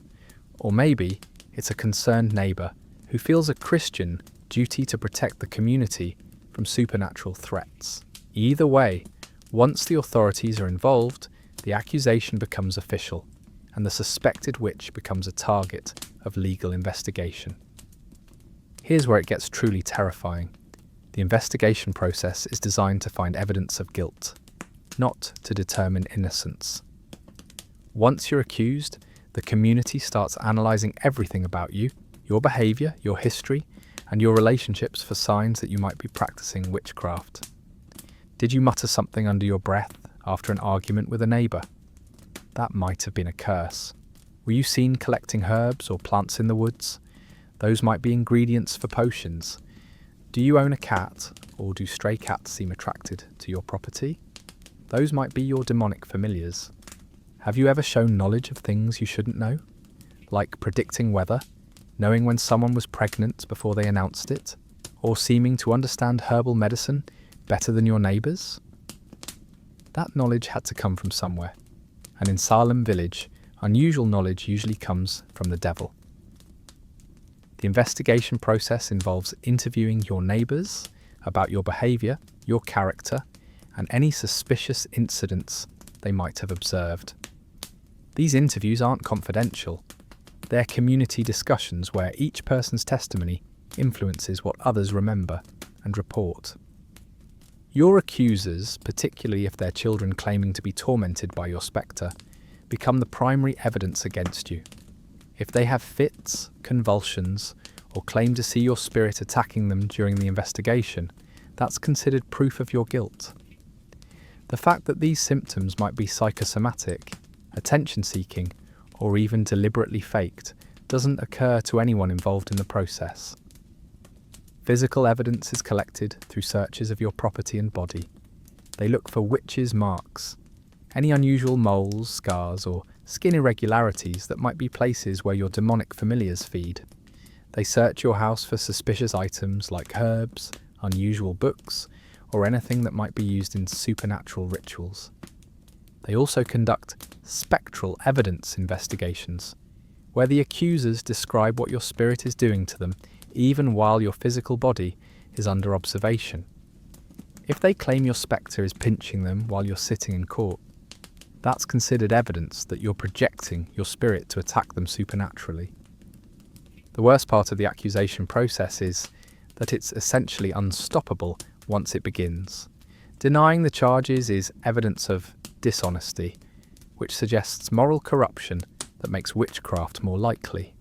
or maybe it's a concerned neighbour who feels a Christian duty to protect the community from supernatural threats. Either way, once the authorities are involved, the accusation becomes official, and the suspected witch becomes a target of legal investigation. Here's where it gets truly terrifying. The investigation process is designed to find evidence of guilt, not to determine innocence. Once you're accused, the community starts analysing everything about you, your behaviour, your history, and your relationships for signs that you might be practicing witchcraft. Did you mutter something under your breath after an argument with a neighbour? That might have been a curse. Were you seen collecting herbs or plants in the woods? Those might be ingredients for potions. Do you own a cat, or do stray cats seem attracted to your property? Those might be your demonic familiars. Have you ever shown knowledge of things you shouldn't know? Like predicting weather, knowing when someone was pregnant before they announced it, or seeming to understand herbal medicine better than your neighbours? That knowledge had to come from somewhere, and in Salem village, unusual knowledge usually comes from the devil. The investigation process involves interviewing your neighbours about your behaviour, your character, and any suspicious incidents they might have observed. These interviews aren't confidential. They're community discussions where each person's testimony influences what others remember and report. Your accusers, particularly if they're children claiming to be tormented by your spectre, become the primary evidence against you. If they have fits, convulsions, or claim to see your spirit attacking them during the investigation, that's considered proof of your guilt. The fact that these symptoms might be psychosomatic, attention-seeking, or even deliberately faked doesn't occur to anyone involved in the process. Physical evidence is collected through searches of your property and body. They look for witches' marks, any unusual moles, scars, or skin irregularities that might be places where your demonic familiars feed. They search your house for suspicious items like herbs, unusual books, or anything that might be used in supernatural rituals. They also conduct spectral evidence investigations, where the accusers describe what your spirit is doing to them even while your physical body is under observation. If they claim your spectre is pinching them while you're sitting in court, that's considered evidence that you're projecting your spirit to attack them supernaturally. The worst part of the accusation process is that it's essentially unstoppable once it begins. Denying the charges is evidence of dishonesty, which suggests moral corruption that makes witchcraft more likely.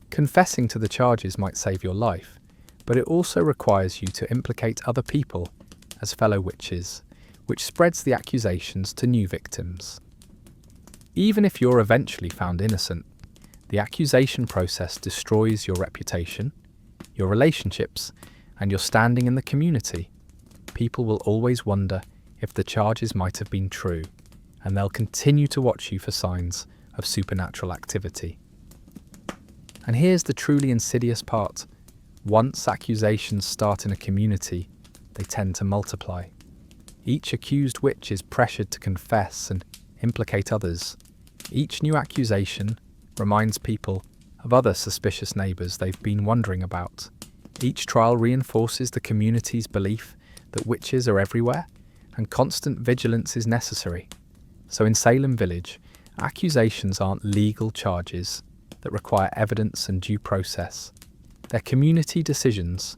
Confessing to the charges might save your life, but it also requires you to implicate other people as fellow witches, which spreads the accusations to new victims. Even if you're eventually found innocent, the accusation process destroys your reputation, your relationships, and your standing in the community. People will always wonder if the charges might have been true, and they'll continue to watch you for signs of supernatural activity. And here's the truly insidious part. Once accusations start in a community, they tend to multiply. Each accused witch is pressured to confess and implicate others. Each new accusation reminds people of other suspicious neighbours they've been wondering about. Each trial reinforces the community's belief that witches are everywhere and constant vigilance is necessary. So in Salem village, accusations aren't legal charges that require evidence and due process. They're community decisions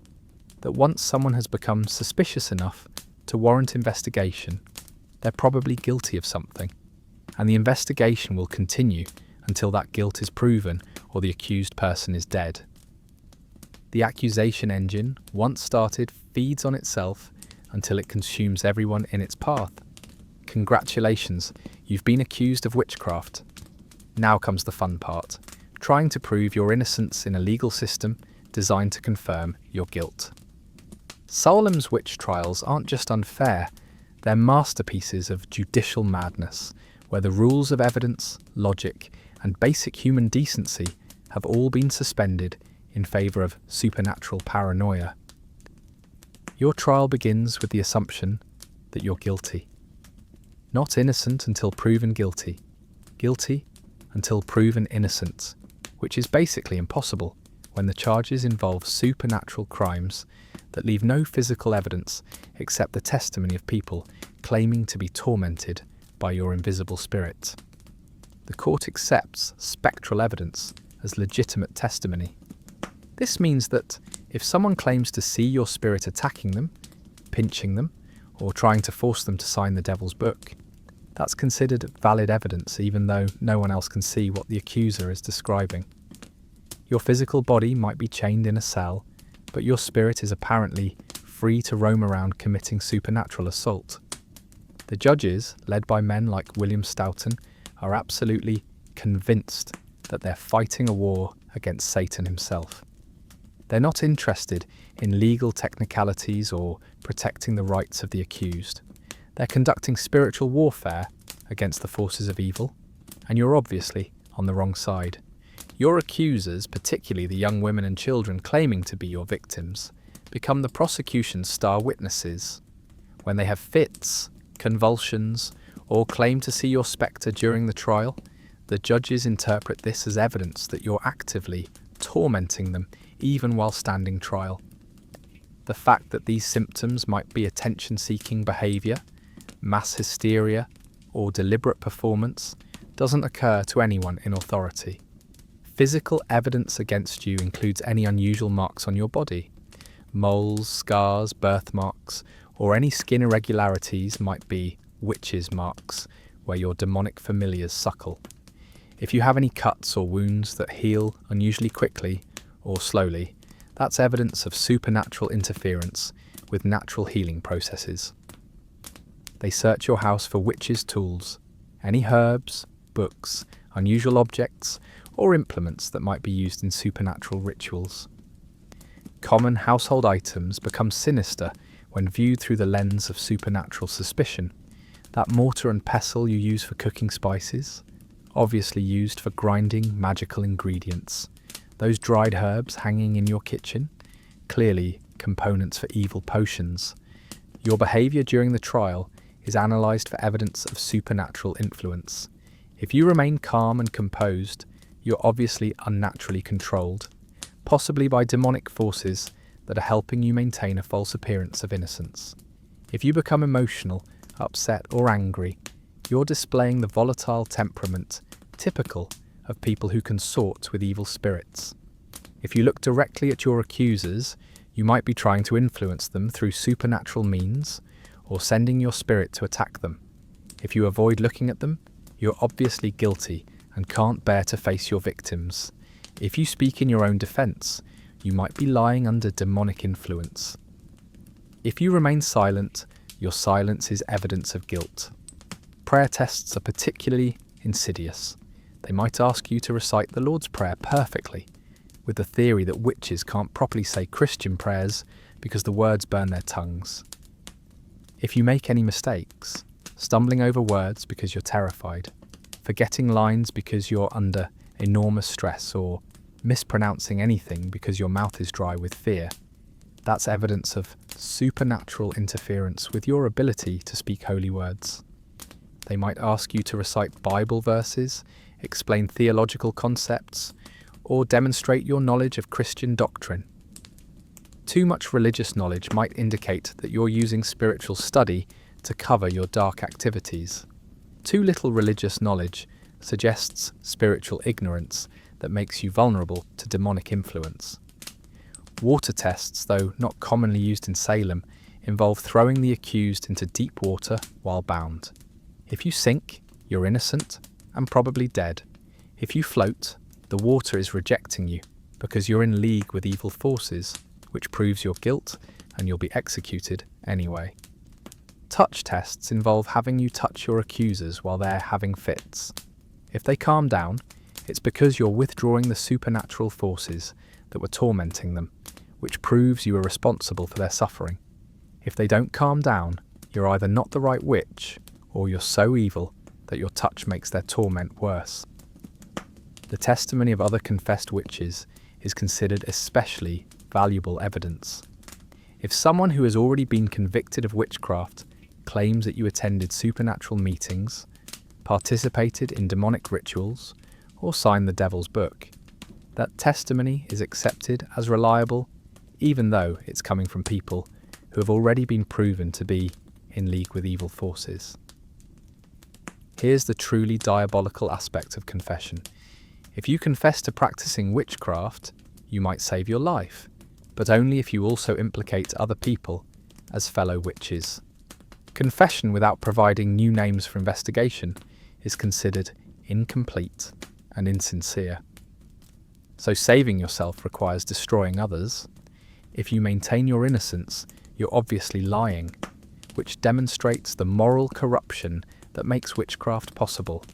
that once someone has become suspicious enough to warrant investigation, they're probably guilty of something, and the investigation will continue until that guilt is proven or the accused person is dead. The accusation engine, once started, feeds on itself until it consumes everyone in its path. Congratulations, you've been accused of witchcraft. Now comes the fun part, trying to prove your innocence in a legal system designed to confirm your guilt. Salem's witch trials aren't just unfair, they're masterpieces of judicial madness, where the rules of evidence, logic, and basic human decency have all been suspended in favour of supernatural paranoia. Your trial begins with the assumption that you're guilty. Not innocent until proven guilty. Guilty until proven innocent, which is basically impossible when the charges involve supernatural crimes that leave no physical evidence except the testimony of people claiming to be tormented by your invisible spirit. The court accepts spectral evidence as legitimate testimony. This means that if someone claims to see your spirit attacking them, pinching them, or trying to force them to sign the devil's book, that's considered valid evidence even though no one else can see what the accuser is describing. Your physical body might be chained in a cell, but your spirit is apparently free to roam around committing supernatural assault. The judges, led by men like William Stoughton, are absolutely convinced that they're fighting a war against Satan himself. They're not interested in legal technicalities or protecting the rights of the accused. They're conducting spiritual warfare against the forces of evil, and you're obviously on the wrong side. Your accusers, particularly the young women and children claiming to be your victims, become the prosecution's star witnesses. When they have fits, convulsions, or claim to see your spectre during the trial, the judges interpret this as evidence that you're actively tormenting them even while standing trial. The fact that these symptoms might be attention-seeking behaviour, mass hysteria, or deliberate performance doesn't occur to anyone in authority. Physical evidence against you includes any unusual marks on your body. Moles, scars, birthmarks, or any skin irregularities might be witches' marks, where your demonic familiars suckle. If you have any cuts or wounds that heal unusually quickly or slowly, that's evidence of supernatural interference with natural healing processes. They search your house for witches' tools, any herbs, books, unusual objects, or implements that might be used in supernatural rituals. Common household items become sinister when viewed through the lens of supernatural suspicion. That mortar and pestle you use for cooking spices, obviously used for grinding magical ingredients. Those dried herbs hanging in your kitchen, clearly components for evil potions. Your behaviour during the trial is analysed for evidence of supernatural influence. If you remain calm and composed, you're obviously unnaturally controlled, possibly by demonic forces that are helping you maintain a false appearance of innocence. If you become emotional, upset, or angry, you're displaying the volatile temperament typical of people who consort with evil spirits. If you look directly at your accusers, you might be trying to influence them through supernatural means or sending your spirit to attack them. If you avoid looking at them, you're obviously guilty and can't bear to face your victims. If you speak in your own defense, you might be lying under demonic influence. If you remain silent, your silence is evidence of guilt. Prayer tests are particularly insidious. They might ask you to recite the Lord's Prayer perfectly, with the theory that witches can't properly say Christian prayers because the words burn their tongues. If you make any mistakes, stumbling over words because you're terrified, forgetting lines because you're under enormous stress, or mispronouncing anything because your mouth is dry with fear, that's evidence of supernatural interference with your ability to speak holy words. They might ask you to recite Bible verses, explain theological concepts, or demonstrate your knowledge of Christian doctrine. Too much religious knowledge might indicate that you're using spiritual study to cover your dark activities. Too little religious knowledge suggests spiritual ignorance that makes you vulnerable to demonic influence. Water tests, though not commonly used in Salem, involve throwing the accused into deep water while bound. If you sink, you're innocent and probably dead. If you float, the water is rejecting you because you're in league with evil forces, which proves your guilt and you'll be executed anyway. Touch tests involve having you touch your accusers while they're having fits. If they calm down, it's because you're withdrawing the supernatural forces that were tormenting them, which proves you are responsible for their suffering. If they don't calm down, you're either not the right witch, or you're so evil that your touch makes their torment worse. The testimony of other confessed witches is considered especially valuable evidence. If someone who has already been convicted of witchcraft claims that you attended supernatural meetings, participated in demonic rituals, or signed the devil's book, that testimony is accepted as reliable, even though it's coming from people who have already been proven to be in league with evil forces. Here's the truly diabolical aspect of confession. If you confess to practicing witchcraft, you might save your life, but only if you also implicate other people as fellow witches. Confession without providing new names for investigation is considered incomplete and insincere. So saving yourself requires destroying others. If you maintain your innocence, you're obviously lying, which demonstrates the moral corruption that makes witchcraft possible.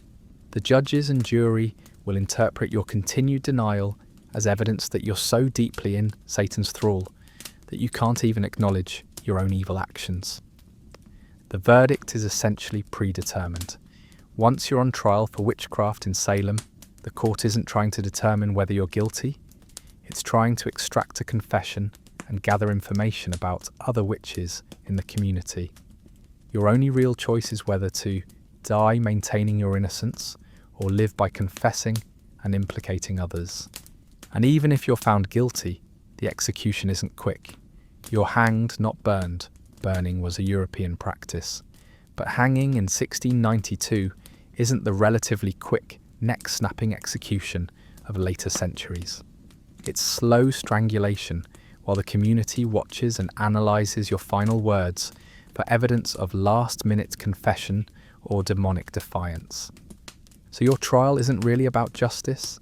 The judges and jury will interpret your continued denial as evidence that you're so deeply in Satan's thrall that you can't even acknowledge your own evil actions. The verdict is essentially predetermined. Once you're on trial for witchcraft in Salem, the court isn't trying to determine whether you're guilty. It's trying to extract a confession and gather information about other witches in the community. Your only real choice is whether to die maintaining your innocence or live by confessing and implicating others. And even if you're found guilty, the execution isn't quick. You're hanged, not burned. Burning was a European practice. But hanging in 1692 isn't the relatively quick, neck-snapping execution of later centuries. It's slow strangulation while the community watches and analyses your final words for evidence of last-minute confession or demonic defiance. So your trial isn't really about justice.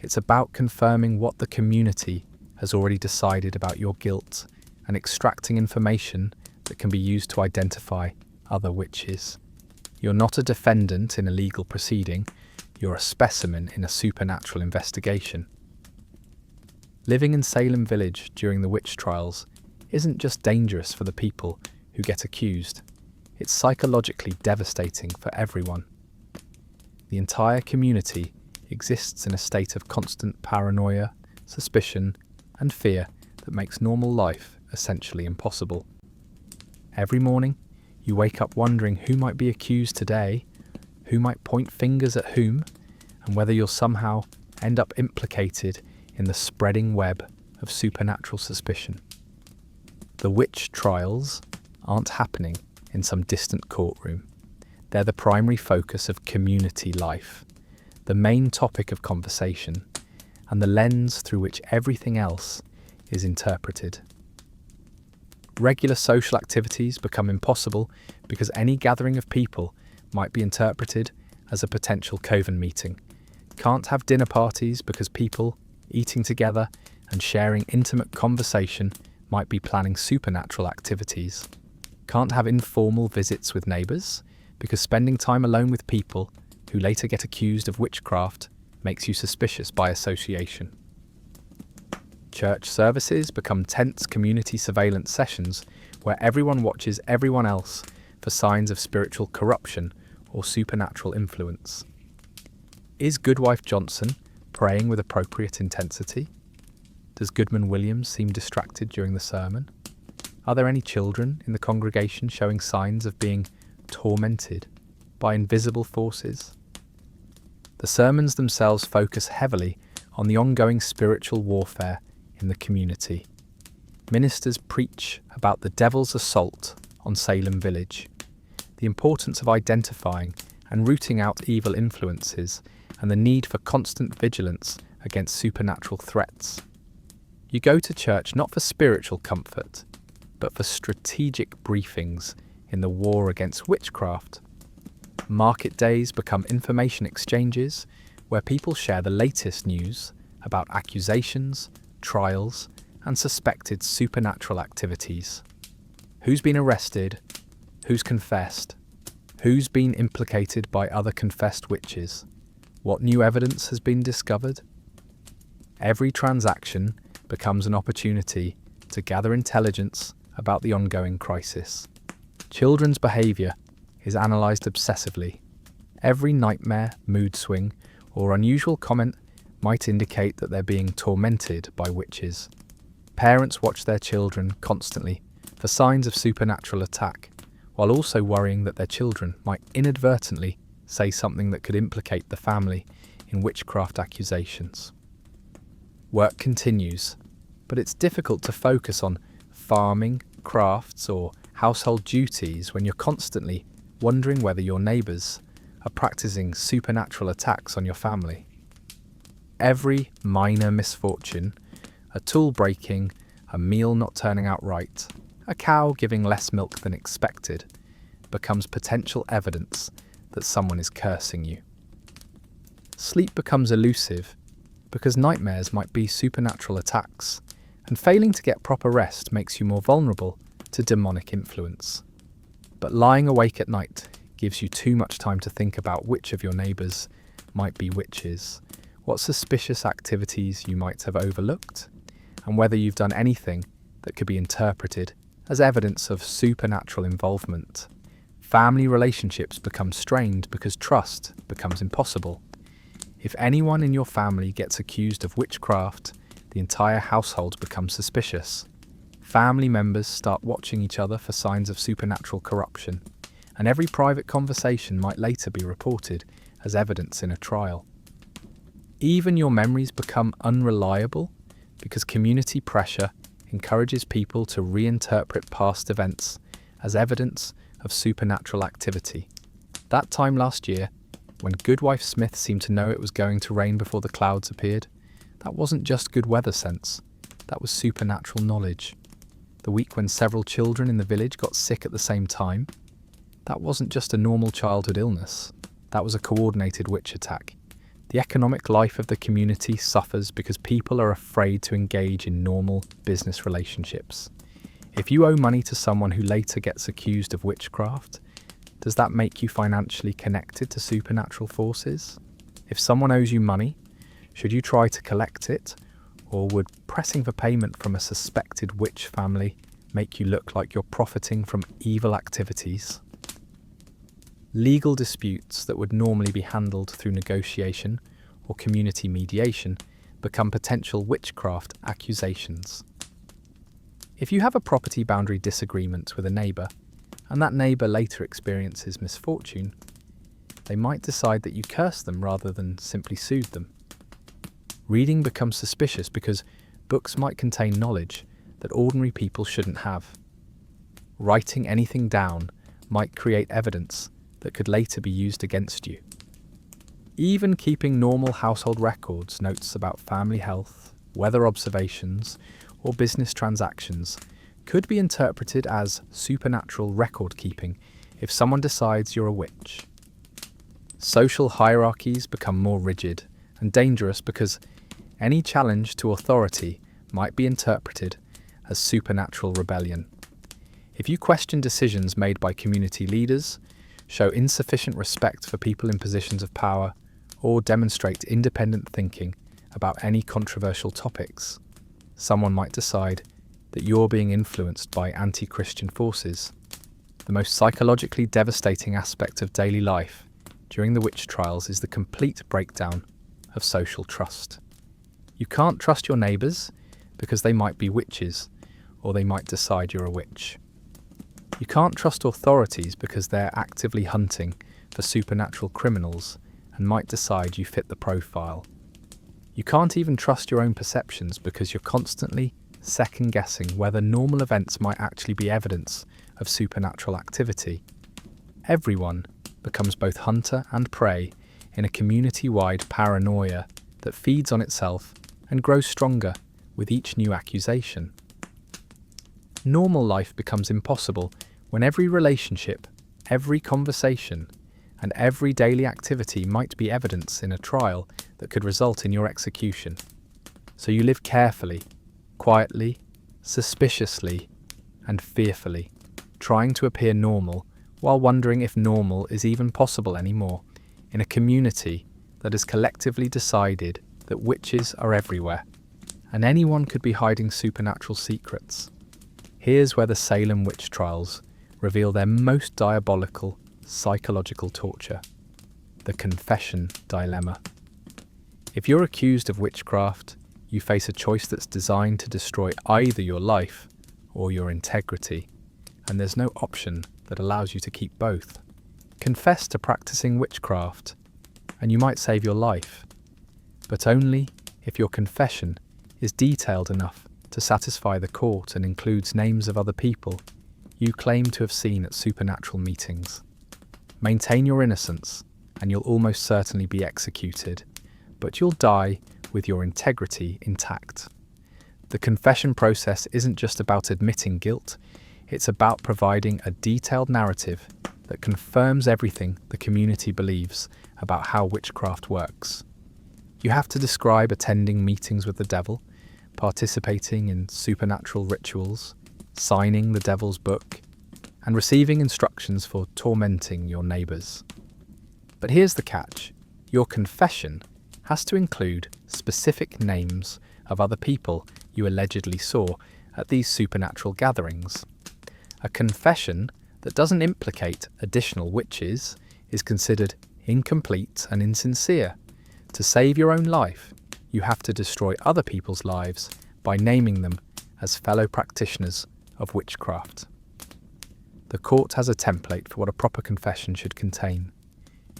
It's about confirming what the community has already decided about your guilt and extracting information that can be used to identify other witches. You're not a defendant in a legal proceeding, you're a specimen in a supernatural investigation. Living in Salem Village during the witch trials isn't just dangerous for the people who get accused, it's psychologically devastating for everyone. The entire community exists in a state of constant paranoia, suspicion, and fear that makes normal life essentially impossible. Every morning, you wake up wondering who might be accused today, who might point fingers at whom, and whether you'll somehow end up implicated in the spreading web of supernatural suspicion. The witch trials aren't happening in some distant courtroom. They're the primary focus of community life, the main topic of conversation, and the lens through which everything else is interpreted. Regular social activities become impossible because any gathering of people might be interpreted as a potential coven meeting. Can't have dinner parties because people eating together and sharing intimate conversation might be planning supernatural activities. Can't have informal visits with neighbours because spending time alone with people who later get accused of witchcraft makes you suspicious by association. Church services become tense community surveillance sessions where everyone watches everyone else for signs of spiritual corruption or supernatural influence. Is Goodwife Johnson praying with appropriate intensity? Does Goodman Williams seem distracted during the sermon? Are there any children in the congregation showing signs of being tormented by invisible forces? The sermons themselves focus heavily on the ongoing spiritual warfare in the community. Ministers preach about the devil's assault on Salem Village. the importance of identifying and rooting out evil influences, and the need for constant vigilance against supernatural threats. You go to church not for spiritual comfort, but for strategic briefings in the war against witchcraft. Market days become information exchanges where people share the latest news about accusations, trials, and suspected supernatural activities. Who's been arrested? Who's confessed? Who's been implicated by other confessed witches? What new evidence has been discovered? Every transaction becomes an opportunity to gather intelligence about the ongoing crisis. Children's behaviour is analysed obsessively. Every nightmare, mood swing, or unusual comment might indicate that they're being tormented by witches. Parents watch their children constantly for signs of supernatural attack, while also worrying that their children might inadvertently say something that could implicate the family in witchcraft accusations. Work continues, but it's difficult to focus on farming, crafts, or household duties when you're constantly wondering whether your neighbours are practicing supernatural attacks on your family. Every minor misfortune, a tool breaking, a meal not turning out right, a cow giving less milk than expected, becomes potential evidence that someone is cursing you. Sleep becomes elusive because nightmares might be supernatural attacks, and failing to get proper rest makes you more vulnerable to demonic influence. But lying awake at night gives you too much time to think about which of your neighbours might be witches, what suspicious activities you might have overlooked, and whether you've done anything that could be interpreted as evidence of supernatural involvement. Family relationships become strained because trust becomes impossible. If anyone in your family gets accused of witchcraft, the entire household becomes suspicious. Family members start watching each other for signs of supernatural corruption, and every private conversation might later be reported as evidence in a trial. Even your memories become unreliable because community pressure encourages people to reinterpret past events as evidence of supernatural activity. That time last year, when Goodwife Smith seemed to know it was going to rain before the clouds appeared, that wasn't just good weather sense, that was supernatural knowledge. The week when several children in the village got sick at the same time, that wasn't just a normal childhood illness, that was a coordinated witch attack. The economic life of the community suffers because people are afraid to engage in normal business relationships. If you owe money to someone who later gets accused of witchcraft, does that make you financially connected to supernatural forces? If someone owes you money, should you try to collect it, or would pressing for payment from a suspected witch family make you look like you're profiting from evil activities? Legal disputes that would normally be handled through negotiation or community mediation become potential witchcraft accusations. If you have a property boundary disagreement with a neighbour, and that neighbour later experiences misfortune, they might decide that you cursed them rather than simply soothed them. Reading becomes suspicious because books might contain knowledge that ordinary people shouldn't have. Writing anything down might create evidence that could later be used against you. Even keeping normal household records, notes about family health, weather observations, or business transactions could be interpreted as supernatural record keeping if someone decides you're a witch. Social hierarchies become more rigid and dangerous because any challenge to authority might be interpreted as supernatural rebellion. If you question decisions made by community leaders, show insufficient respect for people in positions of power, or demonstrate independent thinking about any controversial topics, someone might decide that you're being influenced by anti-Christian forces. The most psychologically devastating aspect of daily life during the witch trials is the complete breakdown of social trust. You can't trust your neighbours because they might be witches, or they might decide you're a witch. You can't trust authorities because they're actively hunting for supernatural criminals and might decide you fit the profile. You can't even trust your own perceptions because you're constantly second-guessing whether normal events might actually be evidence of supernatural activity. Everyone becomes both hunter and prey in a community-wide paranoia that feeds on itself and grows stronger with each new accusation. Normal life becomes impossible when every relationship, every conversation, and every daily activity might be evidence in a trial that could result in your execution. So you live carefully, quietly, suspiciously, and fearfully, trying to appear normal while wondering if normal is even possible anymore in a community that has collectively decided that witches are everywhere, and anyone could be hiding supernatural secrets. Here's where the Salem witch trials reveal their most diabolical psychological torture: the confession dilemma. If you're accused of witchcraft, you face a choice that's designed to destroy either your life or your integrity, and there's no option that allows you to keep both. Confess to practicing witchcraft, and you might save your life, but only if your confession is detailed enough to satisfy the court and includes names of other people you claim to have seen at supernatural meetings. Maintain your innocence, and you'll almost certainly be executed, but you'll die with your integrity intact. The confession process isn't just about admitting guilt, it's about providing a detailed narrative that confirms everything the community believes about how witchcraft works. You have to describe attending meetings with the devil, participating in supernatural rituals, signing the devil's book, and receiving instructions for tormenting your neighbours. But here's the catch: your confession has to include specific names of other people you allegedly saw at these supernatural gatherings. A confession that doesn't implicate additional witches is considered incomplete and insincere. To save your own life, you have to destroy other people's lives by naming them as fellow practitioners of witchcraft. The court has a template for what a proper confession should contain.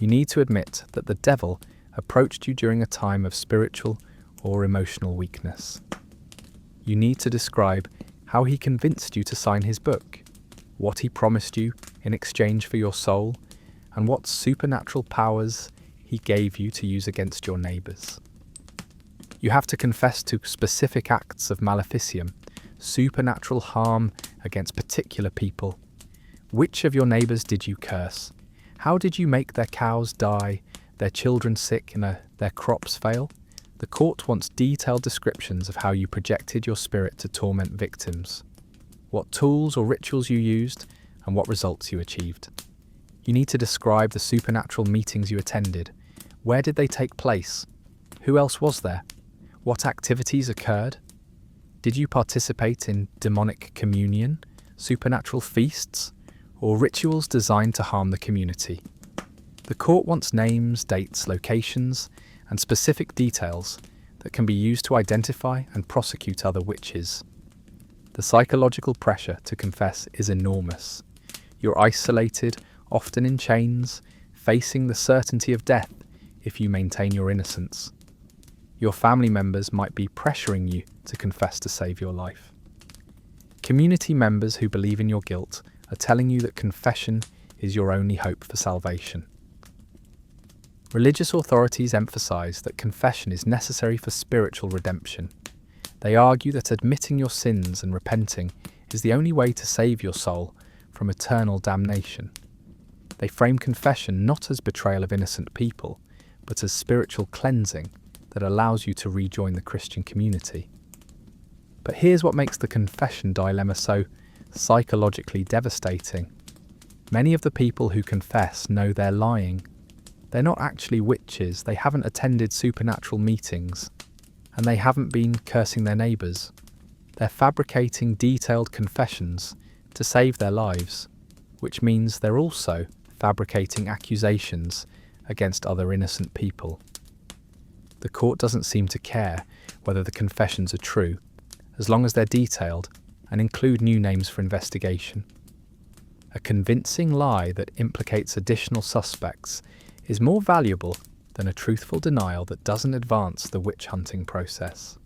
You need to admit that the devil approached you during a time of spiritual or emotional weakness. You need to describe how he convinced you to sign his book, what he promised you in exchange for your soul, and what supernatural powers he gave you to use against your neighbours. You have to confess to specific acts of maleficium, supernatural harm against particular people. Which of your neighbours did you curse? How did you make their cows die, their children sick, and their crops fail? The court wants detailed descriptions of how you projected your spirit to torment victims, what tools or rituals you used, and what results you achieved. You need to describe the supernatural meetings you attended. Where did they take place? Who else was there? What activities occurred? Did you participate in demonic communion, supernatural feasts, or rituals designed to harm the community? The court wants names, dates, locations, and specific details that can be used to identify and prosecute other witches. The psychological pressure to confess is enormous. You're isolated, often in chains, facing the certainty of death if you maintain your innocence. Your family members might be pressuring you to confess to save your life. Community members who believe in your guilt are telling you that confession is your only hope for salvation. Religious authorities emphasize that confession is necessary for spiritual redemption. They argue that admitting your sins and repenting is the only way to save your soul from eternal damnation. They frame confession not as betrayal of innocent people, but as spiritual cleansing that allows you to rejoin the Christian community. But here's what makes the confession dilemma so psychologically devastating. Many of the people who confess know they're lying. They're not actually witches, they haven't attended supernatural meetings, and they haven't been cursing their neighbours. They're fabricating detailed confessions to save their lives, which means they're also fabricating accusations against other innocent people. The court doesn't seem to care whether the confessions are true, as long as they're detailed and include new names for investigation. A convincing lie that implicates additional suspects is more valuable than a truthful denial that doesn't advance the witch-hunting process.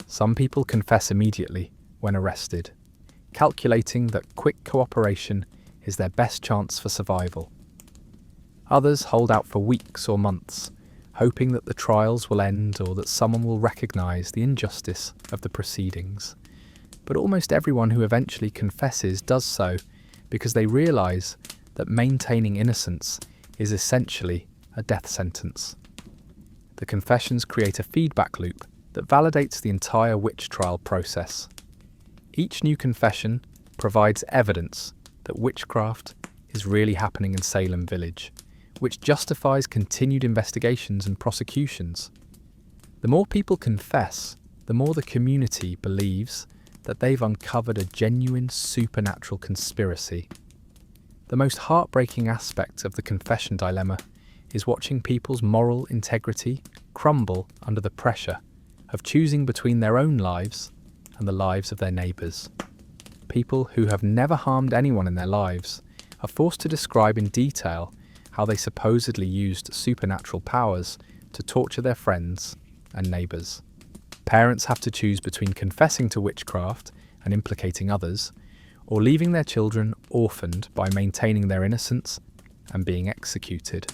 Some people confess immediately when arrested, calculating that quick cooperation is their best chance for survival. Others hold out for weeks or months, hoping that the trials will end or that someone will recognise the injustice of the proceedings. But almost everyone who eventually confesses does so because they realise that maintaining innocence is essentially a death sentence. The confessions create a feedback loop that validates the entire witch trial process. Each new confession provides evidence that witchcraft is really happening in Salem village, which justifies continued investigations and prosecutions. The more people confess, the more the community believes that they've uncovered a genuine supernatural conspiracy. The most heartbreaking aspect of the confession dilemma is watching people's moral integrity crumble under the pressure of choosing between their own lives and the lives of their neighbours. People who have never harmed anyone in their lives are forced to describe in detail how they supposedly used supernatural powers to torture their friends and neighbours. Parents have to choose between confessing to witchcraft and implicating others, or leaving their children orphaned by maintaining their innocence and being executed.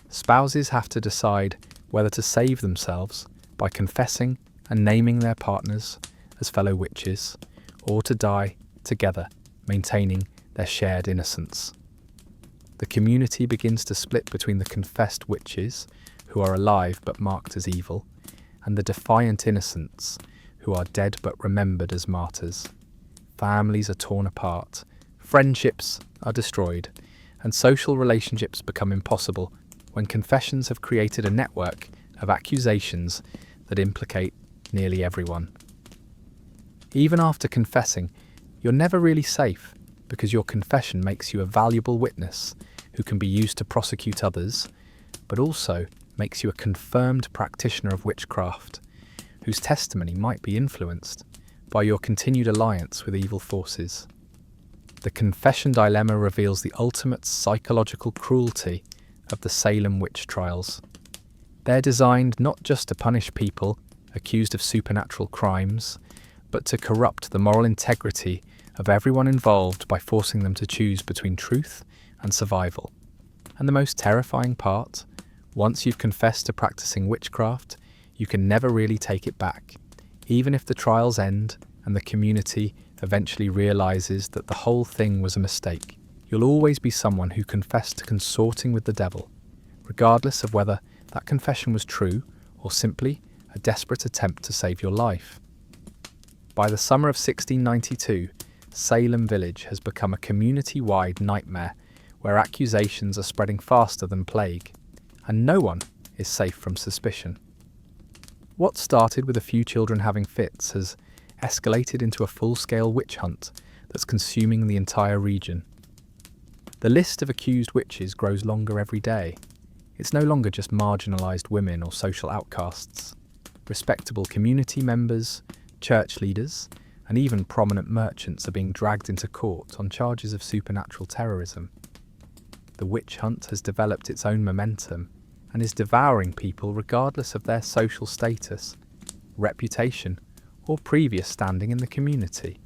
Spouses have to decide whether to save themselves by confessing and naming their partners as fellow witches, or to die together, maintaining their shared innocence. The community begins to split between the confessed witches, who are alive but marked as evil, and the defiant innocents, who are dead but remembered as martyrs. Families are torn apart, friendships are destroyed, and social relationships become impossible when confessions have created a network of accusations that implicate nearly everyone. Even after confessing, you're never really safe because your confession makes you a valuable witness who can be used to prosecute others, but also makes you a confirmed practitioner of witchcraft, whose testimony might be influenced by your continued alliance with evil forces. The confession dilemma reveals the ultimate psychological cruelty of the Salem witch trials. They're designed not just to punish people accused of supernatural crimes, but to corrupt the moral integrity of everyone involved by forcing them to choose between truth and survival. And the most terrifying part, once you've confessed to practicing witchcraft, you can never really take it back. Even if the trials end and the community eventually realizes that the whole thing was a mistake, you'll always be someone who confessed to consorting with the devil, regardless of whether that confession was true or simply a desperate attempt to save your life. By the summer of 1692, Salem village has become a community-wide nightmare where accusations are spreading faster than plague, and no one is safe from suspicion. What started with a few children having fits has escalated into a full-scale witch hunt that's consuming the entire region. The list of accused witches grows longer every day. It's no longer just marginalised women or social outcasts. Respectable community members, church leaders, and even prominent merchants are being dragged into court on charges of supernatural terrorism. The witch hunt has developed its own momentum and is devouring people regardless of their social status, reputation, or previous standing in the community.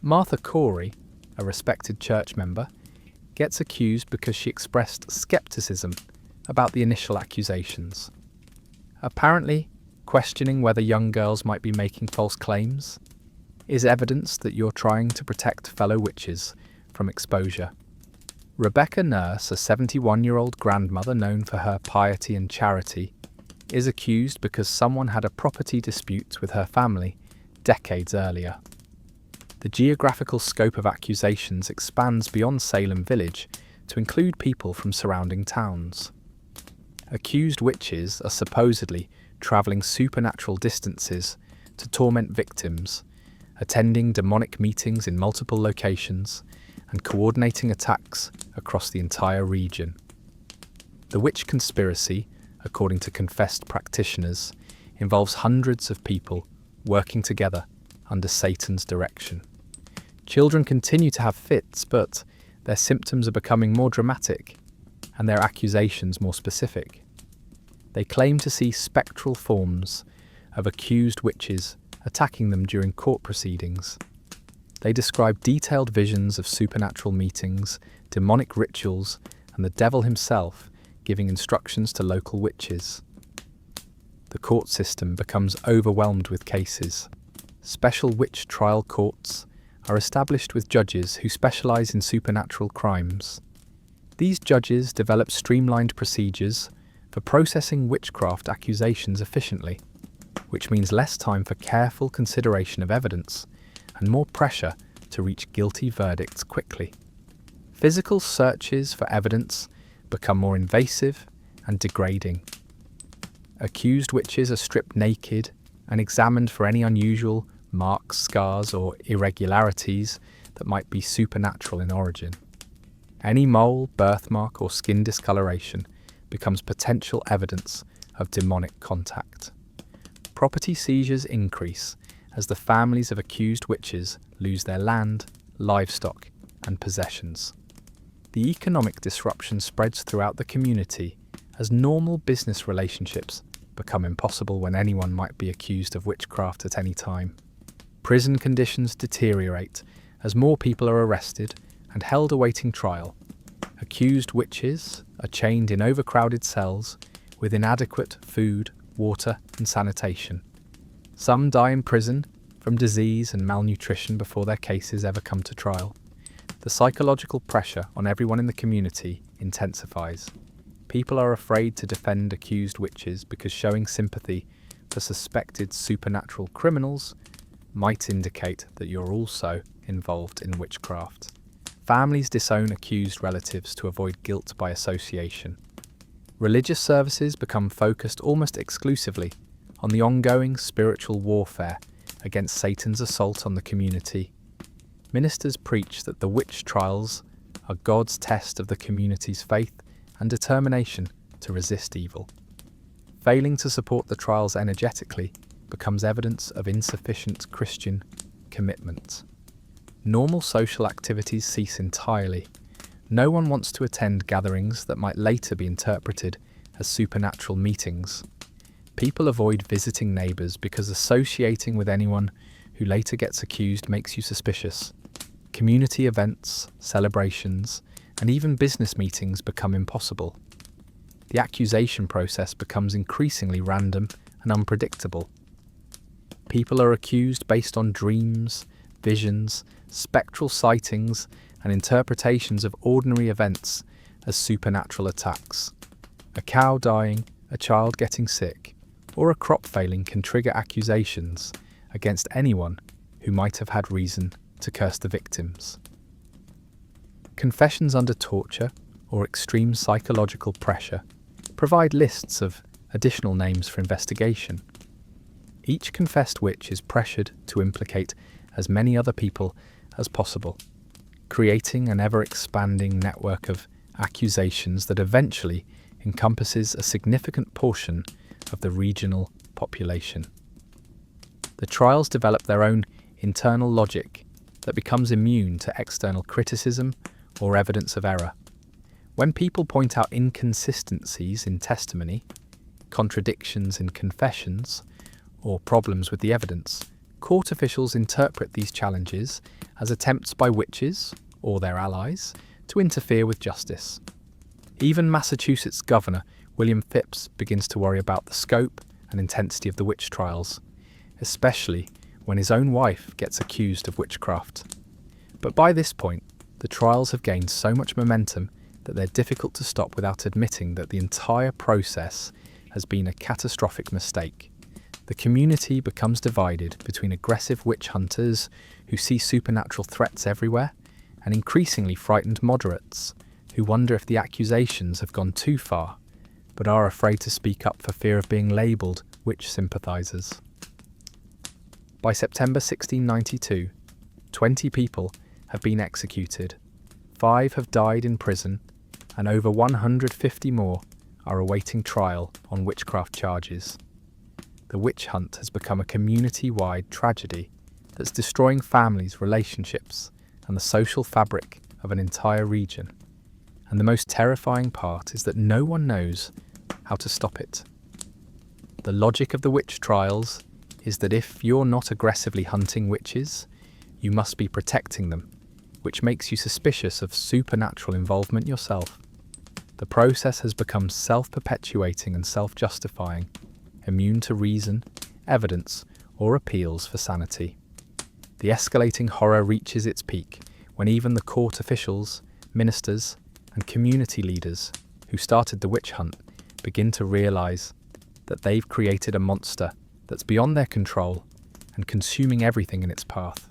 Martha Corey, a respected church member, gets accused because she expressed skepticism about the initial accusations. Apparently, questioning whether young girls might be making false claims is evidence that you're trying to protect fellow witches from exposure. Rebecca Nurse, a 71-year-old grandmother known for her piety and charity, is accused because someone had a property dispute with her family decades earlier. The geographical scope of accusations expands beyond Salem village to include people from surrounding towns. Accused witches are supposedly travelling supernatural distances to torment victims, attending demonic meetings in multiple locations, and coordinating attacks across the entire region. The witch conspiracy, according to confessed practitioners, involves hundreds of people working together under Satan's direction. Children continue to have fits, but their symptoms are becoming more dramatic and their accusations more specific. They claim to see spectral forms of accused witches attacking them during court proceedings. They describe detailed visions of supernatural meetings, demonic rituals, and the devil himself giving instructions to local witches. The court system becomes overwhelmed with cases. Special witch trial courts are established with judges who specialize in supernatural crimes. These judges develop streamlined procedures for processing witchcraft accusations efficiently, which means less time for careful consideration of evidence and more pressure to reach guilty verdicts quickly. Physical searches for evidence become more invasive and degrading. Accused witches are stripped naked and examined for any unusual marks, scars, or irregularities that might be supernatural in origin. Any mole, birthmark, or skin discoloration becomes potential evidence of demonic contact. Property seizures increase as the families of accused witches lose their land, livestock, and possessions. The economic disruption spreads throughout the community as normal business relationships become impossible when anyone might be accused of witchcraft at any time. Prison conditions deteriorate as more people are arrested and held awaiting trial. Accused witches are chained in overcrowded cells with inadequate food, water, and sanitation. Some die in prison from disease and malnutrition before their cases ever come to trial. The psychological pressure on everyone in the community intensifies. People are afraid to defend accused witches because showing sympathy for suspected supernatural criminals might indicate that you're also involved in witchcraft. Families disown accused relatives to avoid guilt by association. Religious services become focused almost exclusively on the ongoing spiritual warfare against Satan's assault on the community. Ministers preach that the witch trials are God's test of the community's faith and determination to resist evil. Failing to support the trials energetically becomes evidence of insufficient Christian commitment. Normal social activities cease entirely. No one wants to attend gatherings that might later be interpreted as supernatural meetings. People avoid visiting neighbours because associating with anyone who later gets accused makes you suspicious. Community events, celebrations, and even business meetings become impossible. The accusation process becomes increasingly random and unpredictable. People are accused based on dreams, visions, spectral sightings, and interpretations of ordinary events as supernatural attacks. A cow dying, a child getting sick, or a crop failing can trigger accusations against anyone who might have had reason to curse the victims. Confessions under torture or extreme psychological pressure provide lists of additional names for investigation. Each confessed witch is pressured to implicate as many other people as possible, creating an ever-expanding network of accusations that eventually encompasses a significant portion of the regional population. The trials develop their own internal logic that becomes immune to external criticism or evidence of error. When people point out inconsistencies in testimony, contradictions in confessions, or problems with the evidence, court officials interpret these challenges as attempts by witches, or their allies, to interfere with justice. Even Massachusetts Governor William Phips begins to worry about the scope and intensity of the witch trials, especially when his own wife gets accused of witchcraft. But by this point, the trials have gained so much momentum that they're difficult to stop without admitting that the entire process has been a catastrophic mistake. The community becomes divided between aggressive witch hunters who see supernatural threats everywhere and increasingly frightened moderates who wonder if the accusations have gone too far but are afraid to speak up for fear of being labelled witch sympathisers. By September 1692, 20 people have been executed, 5 have died in prison, and over 150 more are awaiting trial on witchcraft charges. The witch hunt has become a community-wide tragedy that's destroying families, relationships, and the social fabric of an entire region. And the most terrifying part is that no one knows how to stop it. The logic of the witch trials is that if you're not aggressively hunting witches, you must be protecting them, which makes you suspicious of supernatural involvement yourself. The process has become self-perpetuating and self-justifying, immune to reason, evidence, or appeals for sanity. The escalating horror reaches its peak when even the court officials, ministers, and community leaders who started the witch hunt begin to realize that they've created a monster that's beyond their control and consuming everything in its path.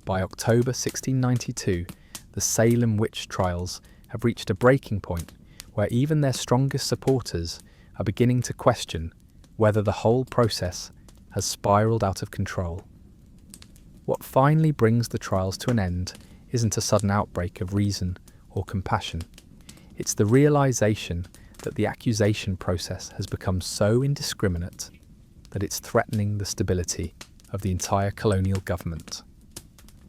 By October 1692, the Salem witch trials have reached a breaking point where even their strongest supporters are beginning to question whether the whole process has spiraled out of control. What finally brings the trials to an end isn't a sudden outbreak of reason or compassion. It's the realization that the accusation process has become so indiscriminate that it's threatening the stability of the entire colonial government.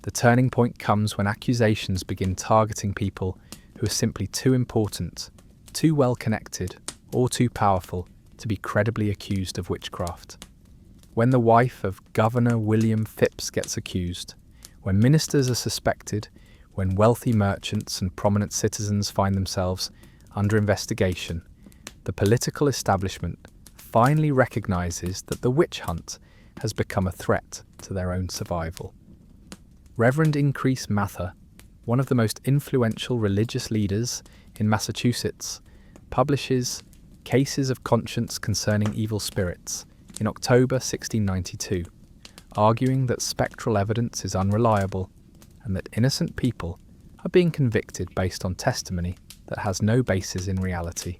The turning point comes when accusations begin targeting people who are simply too important, too well connected, or too powerful to be credibly accused of witchcraft. When the wife of Governor William Phips gets accused, when ministers are suspected, when wealthy merchants and prominent citizens find themselves under investigation, the political establishment finally recognizes that the witch hunt has become a threat to their own survival. Reverend Increase Mather, one of the most influential religious leaders in Massachusetts, publishes Cases of Conscience Concerning Evil Spirits in October 1692, arguing that spectral evidence is unreliable and that innocent people are being convicted based on testimony that has no basis in reality.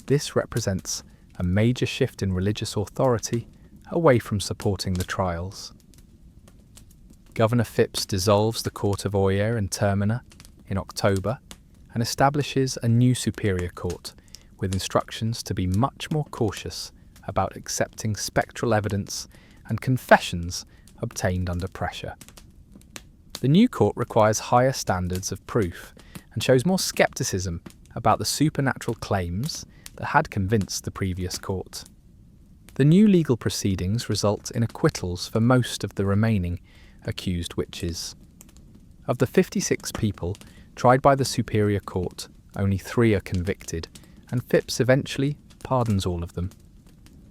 This represents a major shift in religious authority away from supporting the trials. Governor Phips dissolves the Court of Oyer and Termina in October and establishes a new superior court with instructions to be much more cautious about accepting spectral evidence and confessions obtained under pressure. The new court requires higher standards of proof and shows more skepticism about the supernatural claims that had convinced the previous court. The new legal proceedings result in acquittals for most of the remaining accused witches. Of the 56 people tried by the Superior Court, only 3 are convicted, and Phips eventually pardons all of them.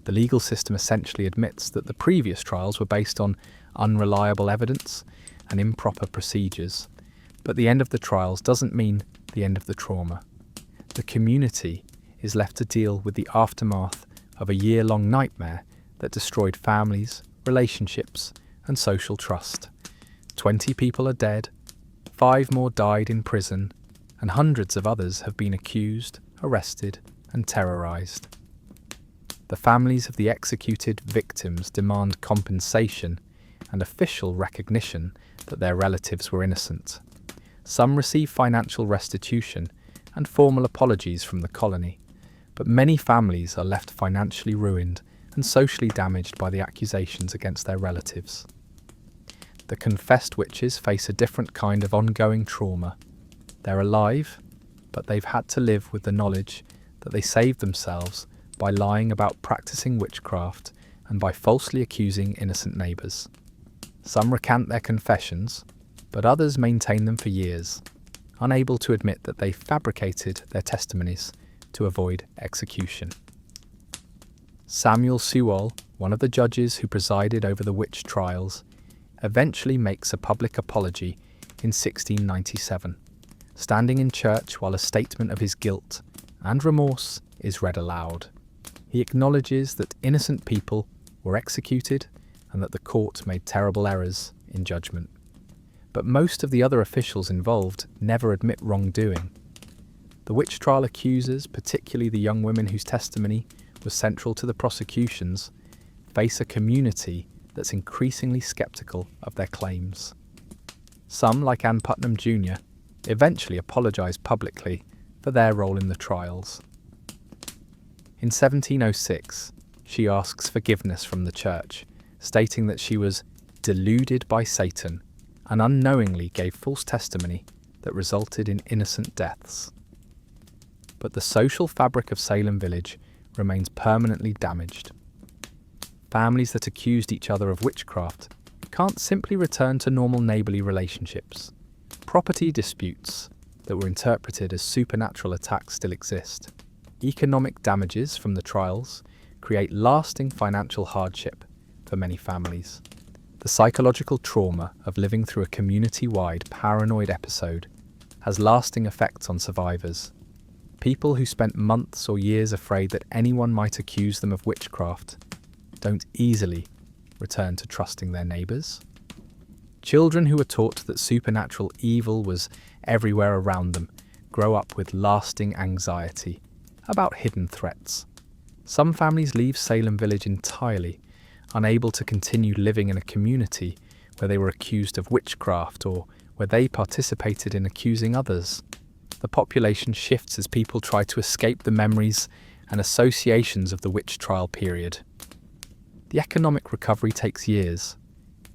The legal system essentially admits that the previous trials were based on unreliable evidence and improper procedures, but the end of the trials doesn't mean the end of the trauma. The community is left to deal with the aftermath of a year-long nightmare that destroyed families, relationships, and social trust. 20 people are dead, 5 more died in prison, and hundreds of others have been accused, arrested, and terrorized. The families of the executed victims demand compensation and official recognition that their relatives were innocent. Some receive financial restitution and formal apologies from the colony, but many families are left financially ruined and socially damaged by the accusations against their relatives. The confessed witches face a different kind of ongoing trauma. They're alive, but they've had to live with the knowledge that they saved themselves by lying about practicing witchcraft and by falsely accusing innocent neighbours. Some recant their confessions, but others maintain them for years, unable to admit that they fabricated their testimonies to avoid execution. Samuel Sewall, one of the judges who presided over the witch trials, eventually makes a public apology in 1697, standing in church while a statement of his guilt and remorse is read aloud. He acknowledges that innocent people were executed and that the court made terrible errors in judgment. But most of the other officials involved never admit wrongdoing. The witch trial accusers, particularly the young women whose testimony was central to the prosecutions, face a community that's increasingly skeptical of their claims. Some, like Ann Putnam Jr., eventually apologise publicly for their role in the trials. In 1706, she asks forgiveness from the church, stating that she was deluded by Satan and unknowingly gave false testimony that resulted in innocent deaths. But the social fabric of Salem village remains permanently damaged. Families that accused each other of witchcraft can't simply return to normal neighbourly relationships. Property disputes that were interpreted as supernatural attacks still exist. Economic damages from the trials create lasting financial hardship for many families. The psychological trauma of living through a community-wide paranoid episode has lasting effects on survivors. People who spent months or years afraid that anyone might accuse them of witchcraft don't easily return to trusting their neighbours. Children who are taught that supernatural evil was everywhere around them grow up with lasting anxiety about hidden threats. Some families leave Salem village entirely, unable to continue living in a community where they were accused of witchcraft or where they participated in accusing others. The population shifts as people try to escape the memories and associations of the witch trial period. The economic recovery takes years.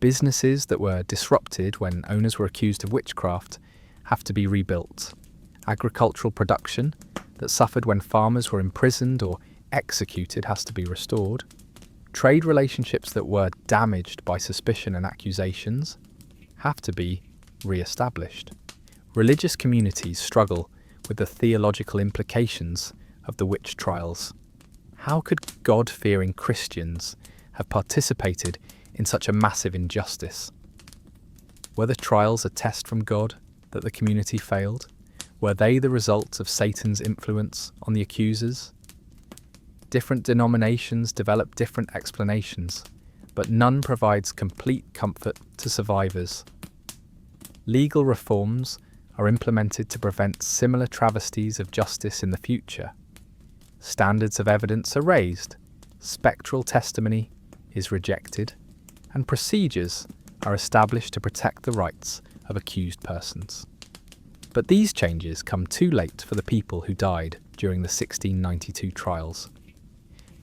Businesses that were disrupted when owners were accused of witchcraft have to be rebuilt. Agricultural production that suffered when farmers were imprisoned or executed has to be restored. Trade relationships that were damaged by suspicion and accusations have to be re-established. Religious communities struggle with the theological implications of the witch trials. How could God-fearing Christians have participated in such a massive injustice? Were the trials a test from God that the community failed? Were they the result of Satan's influence on the accusers? Different denominations develop different explanations, but none provides complete comfort to survivors. Legal reforms are implemented to prevent similar travesties of justice in the future. Standards of evidence are raised, spectral testimony is rejected, and procedures are established to protect the rights of accused persons. But these changes come too late for the people who died during the 1692 trials.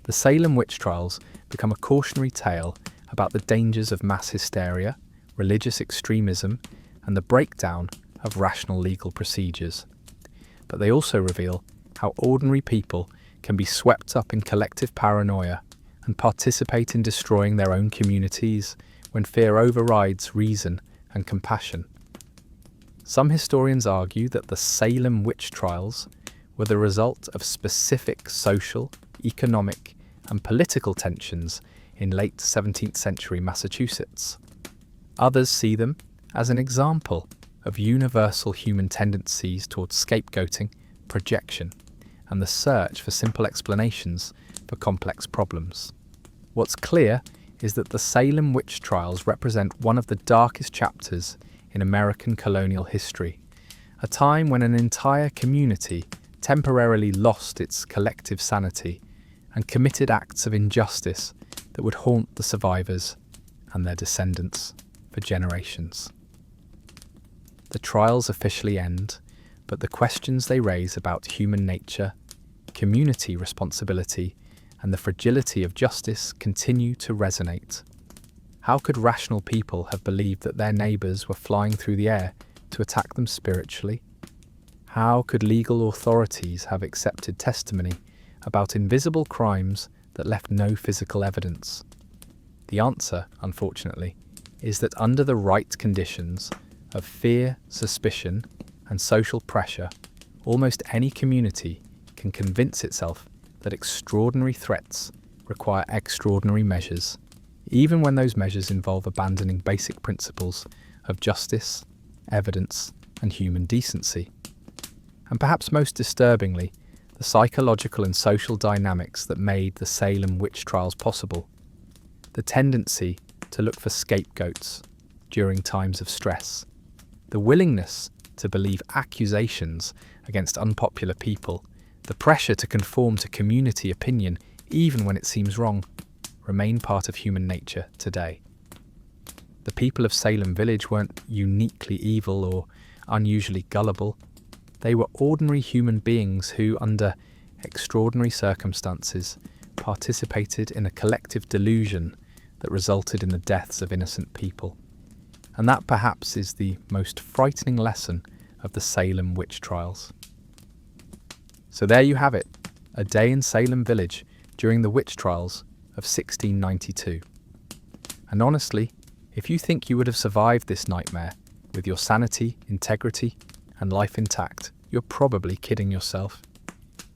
The Salem witch trials become a cautionary tale about the dangers of mass hysteria, religious extremism, and the breakdown of rational legal procedures. But they also reveal how ordinary people can be swept up in collective paranoia and participate in destroying their own communities when fear overrides reason and compassion. Some historians argue that the Salem witch trials were the result of specific social, economic, and political tensions in late 17th century Massachusetts. Others see them as an example of universal human tendencies towards scapegoating, projection, and the search for simple explanations for complex problems. What's clear is that the Salem witch trials represent one of the darkest chapters in American colonial history, a time when an entire community temporarily lost its collective sanity and committed acts of injustice that would haunt the survivors and their descendants for generations. The trials officially end, but the questions they raise about human nature, community responsibility, and the fragility of justice continue to resonate. How could rational people have believed that their neighbours were flying through the air to attack them spiritually? How could legal authorities have accepted testimony about invisible crimes that left no physical evidence? The answer, unfortunately, is that under the right conditions of fear, suspicion, and social pressure, almost any community can convince itself that extraordinary threats require extraordinary measures, even when those measures involve abandoning basic principles of justice, evidence, and human decency. And perhaps most disturbingly, the psychological and social dynamics that made the Salem witch trials possible. The tendency to look for scapegoats during times of stress. The willingness to believe accusations against unpopular people. The pressure to conform to community opinion even when it seems wrong, remain part of human nature today. The people of Salem village weren't uniquely evil or unusually gullible. They were ordinary human beings who, under extraordinary circumstances, participated in a collective delusion that resulted in the deaths of innocent people. And that perhaps is the most frightening lesson of the Salem witch trials. So there you have it, a day in Salem village during the witch trials of 1692. And honestly, If you think you would have survived this nightmare with your sanity, integrity, and life intact, you're probably kidding yourself.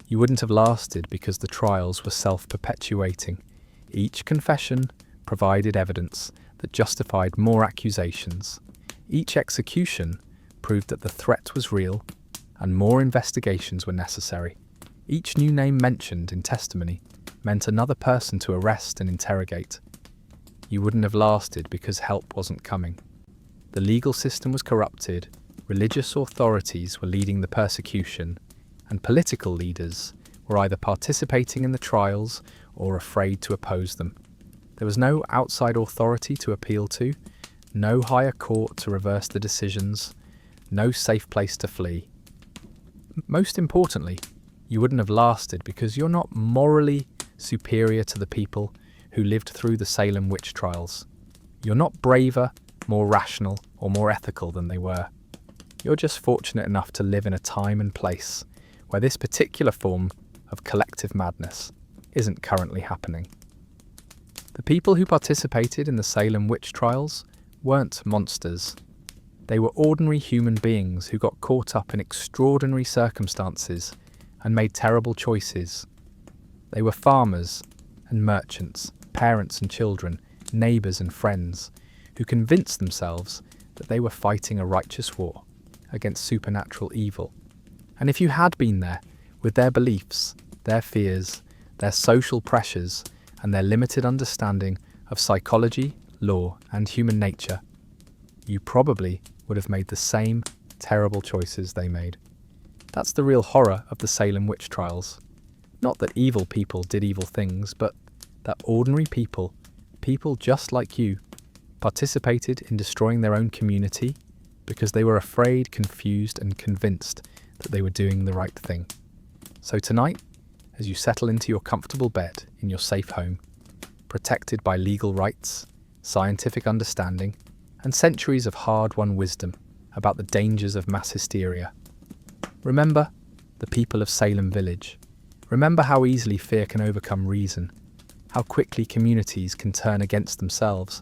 You wouldn't have lasted because the trials were self-perpetuating. Each confession provided evidence that justified more accusations. Each execution proved that the threat was real and more investigations were necessary. Each new name mentioned in testimony meant another person to arrest and interrogate. You wouldn't have lasted because help wasn't coming. The legal system was corrupted, religious authorities were leading the persecution, and political leaders were either participating in the trials or afraid to oppose them. There was no outside authority to appeal to, no higher court to reverse the decisions, no safe place to flee. Most importantly, you wouldn't have lasted because you're not morally superior to the people who lived through the Salem witch trials. You're not braver, more rational, or more ethical than they were. You're just fortunate enough to live in a time and place where this particular form of collective madness isn't currently happening. The people who participated in the Salem witch trials weren't monsters. They were ordinary human beings who got caught up in extraordinary circumstances and made terrible choices. They were farmers and merchants, parents and children, neighbours and friends, who convinced themselves that they were fighting a righteous war against supernatural evil. And if you had been there, with their beliefs, their fears, their social pressures, and their limited understanding of psychology, law, and human nature, you probably would have made the same terrible choices they made. That's the real horror of the Salem witch trials. Not that evil people did evil things, but that ordinary people, people just like you, participated in destroying their own community because they were afraid, confused, and convinced that they were doing the right thing. So tonight, as you settle into your comfortable bed in your safe home, protected by legal rights, scientific understanding, and centuries of hard-won wisdom about the dangers of mass hysteria, remember the people of Salem Village. Remember how easily fear can overcome reason, how quickly communities can turn against themselves,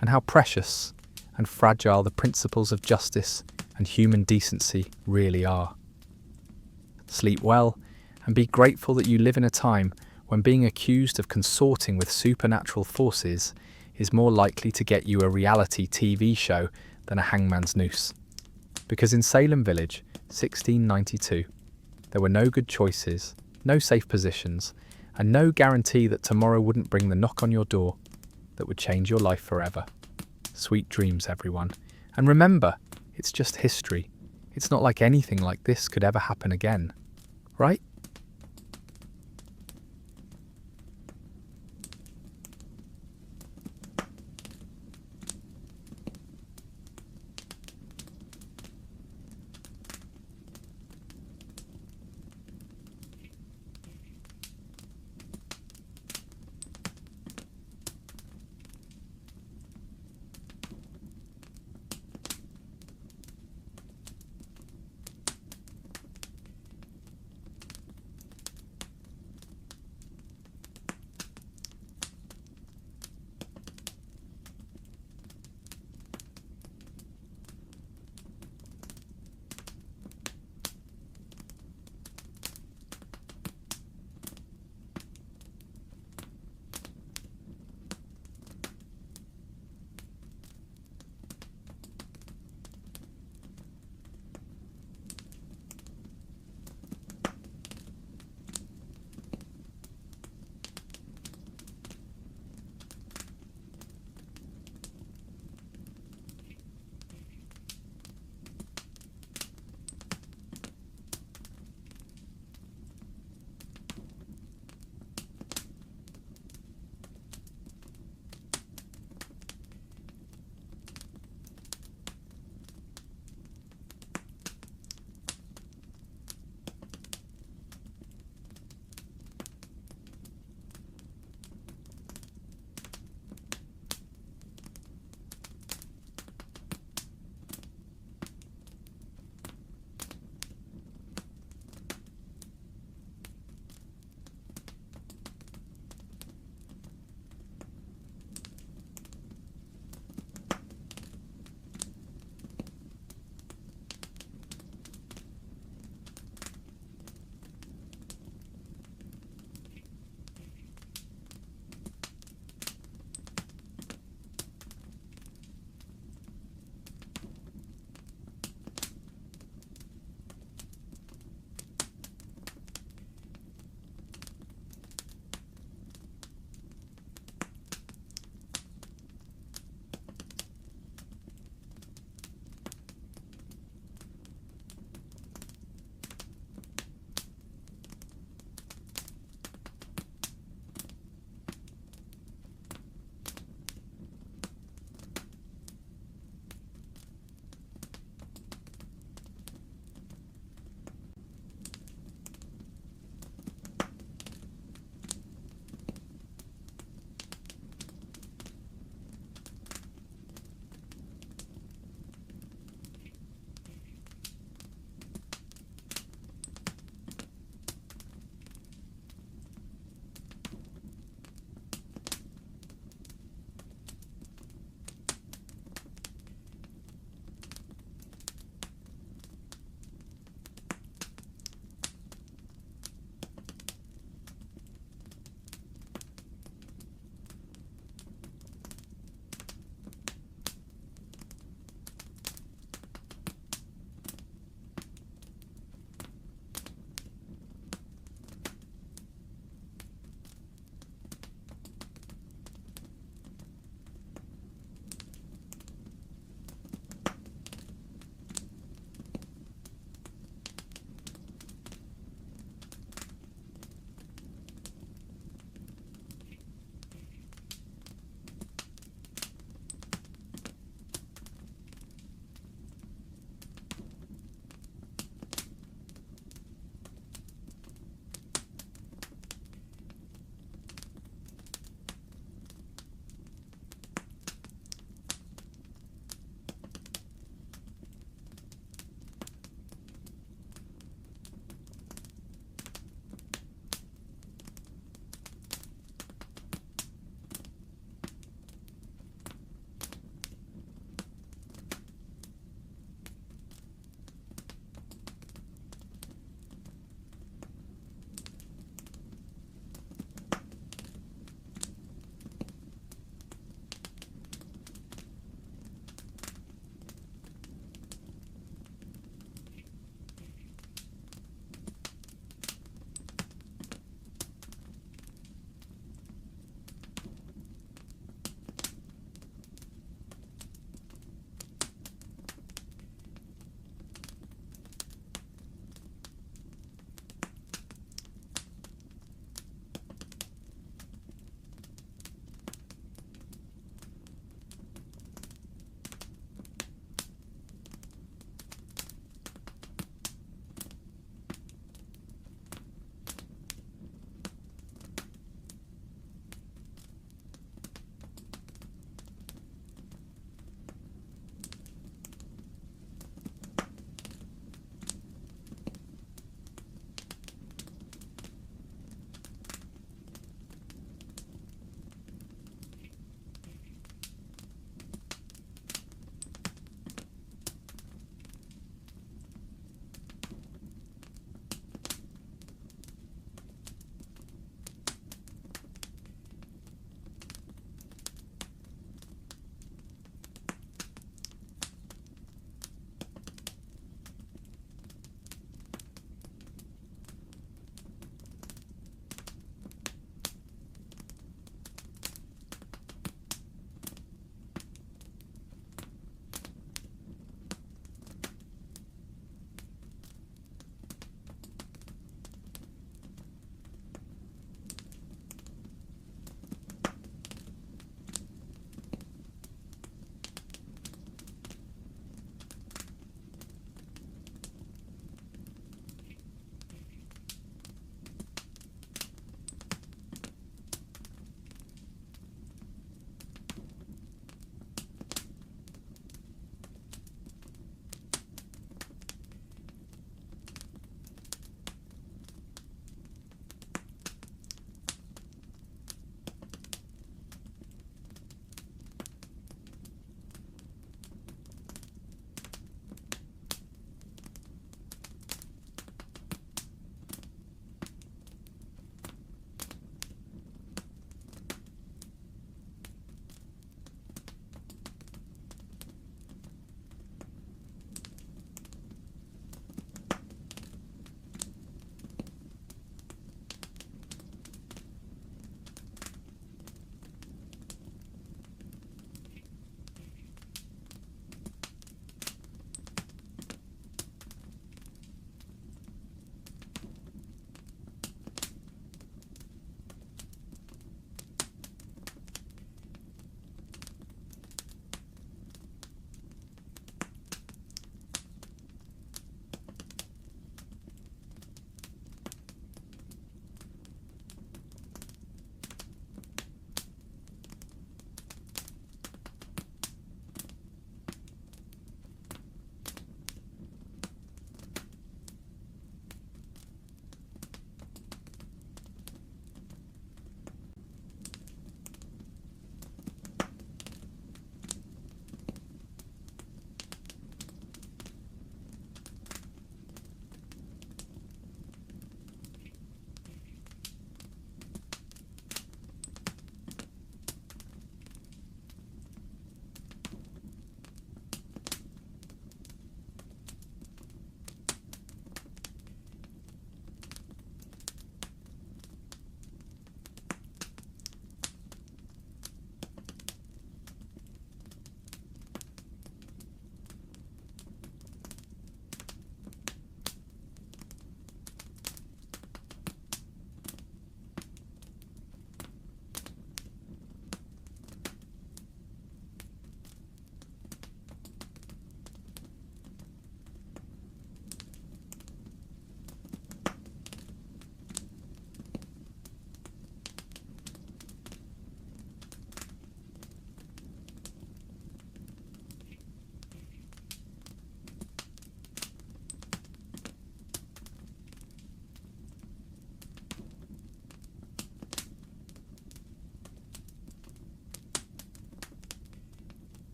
and how precious and fragile the principles of justice and human decency really are. Sleep well, and be grateful that you live in a time when being accused of consorting with supernatural forces is more likely to get you a reality TV show than a hangman's noose. Because in Salem Village, 1692, there were no good choices, no safe positions, and no guarantee that tomorrow wouldn't bring the knock on your door that would change your life forever. Sweet dreams, everyone. And remember, it's just history. It's not like anything like this could ever happen again, right?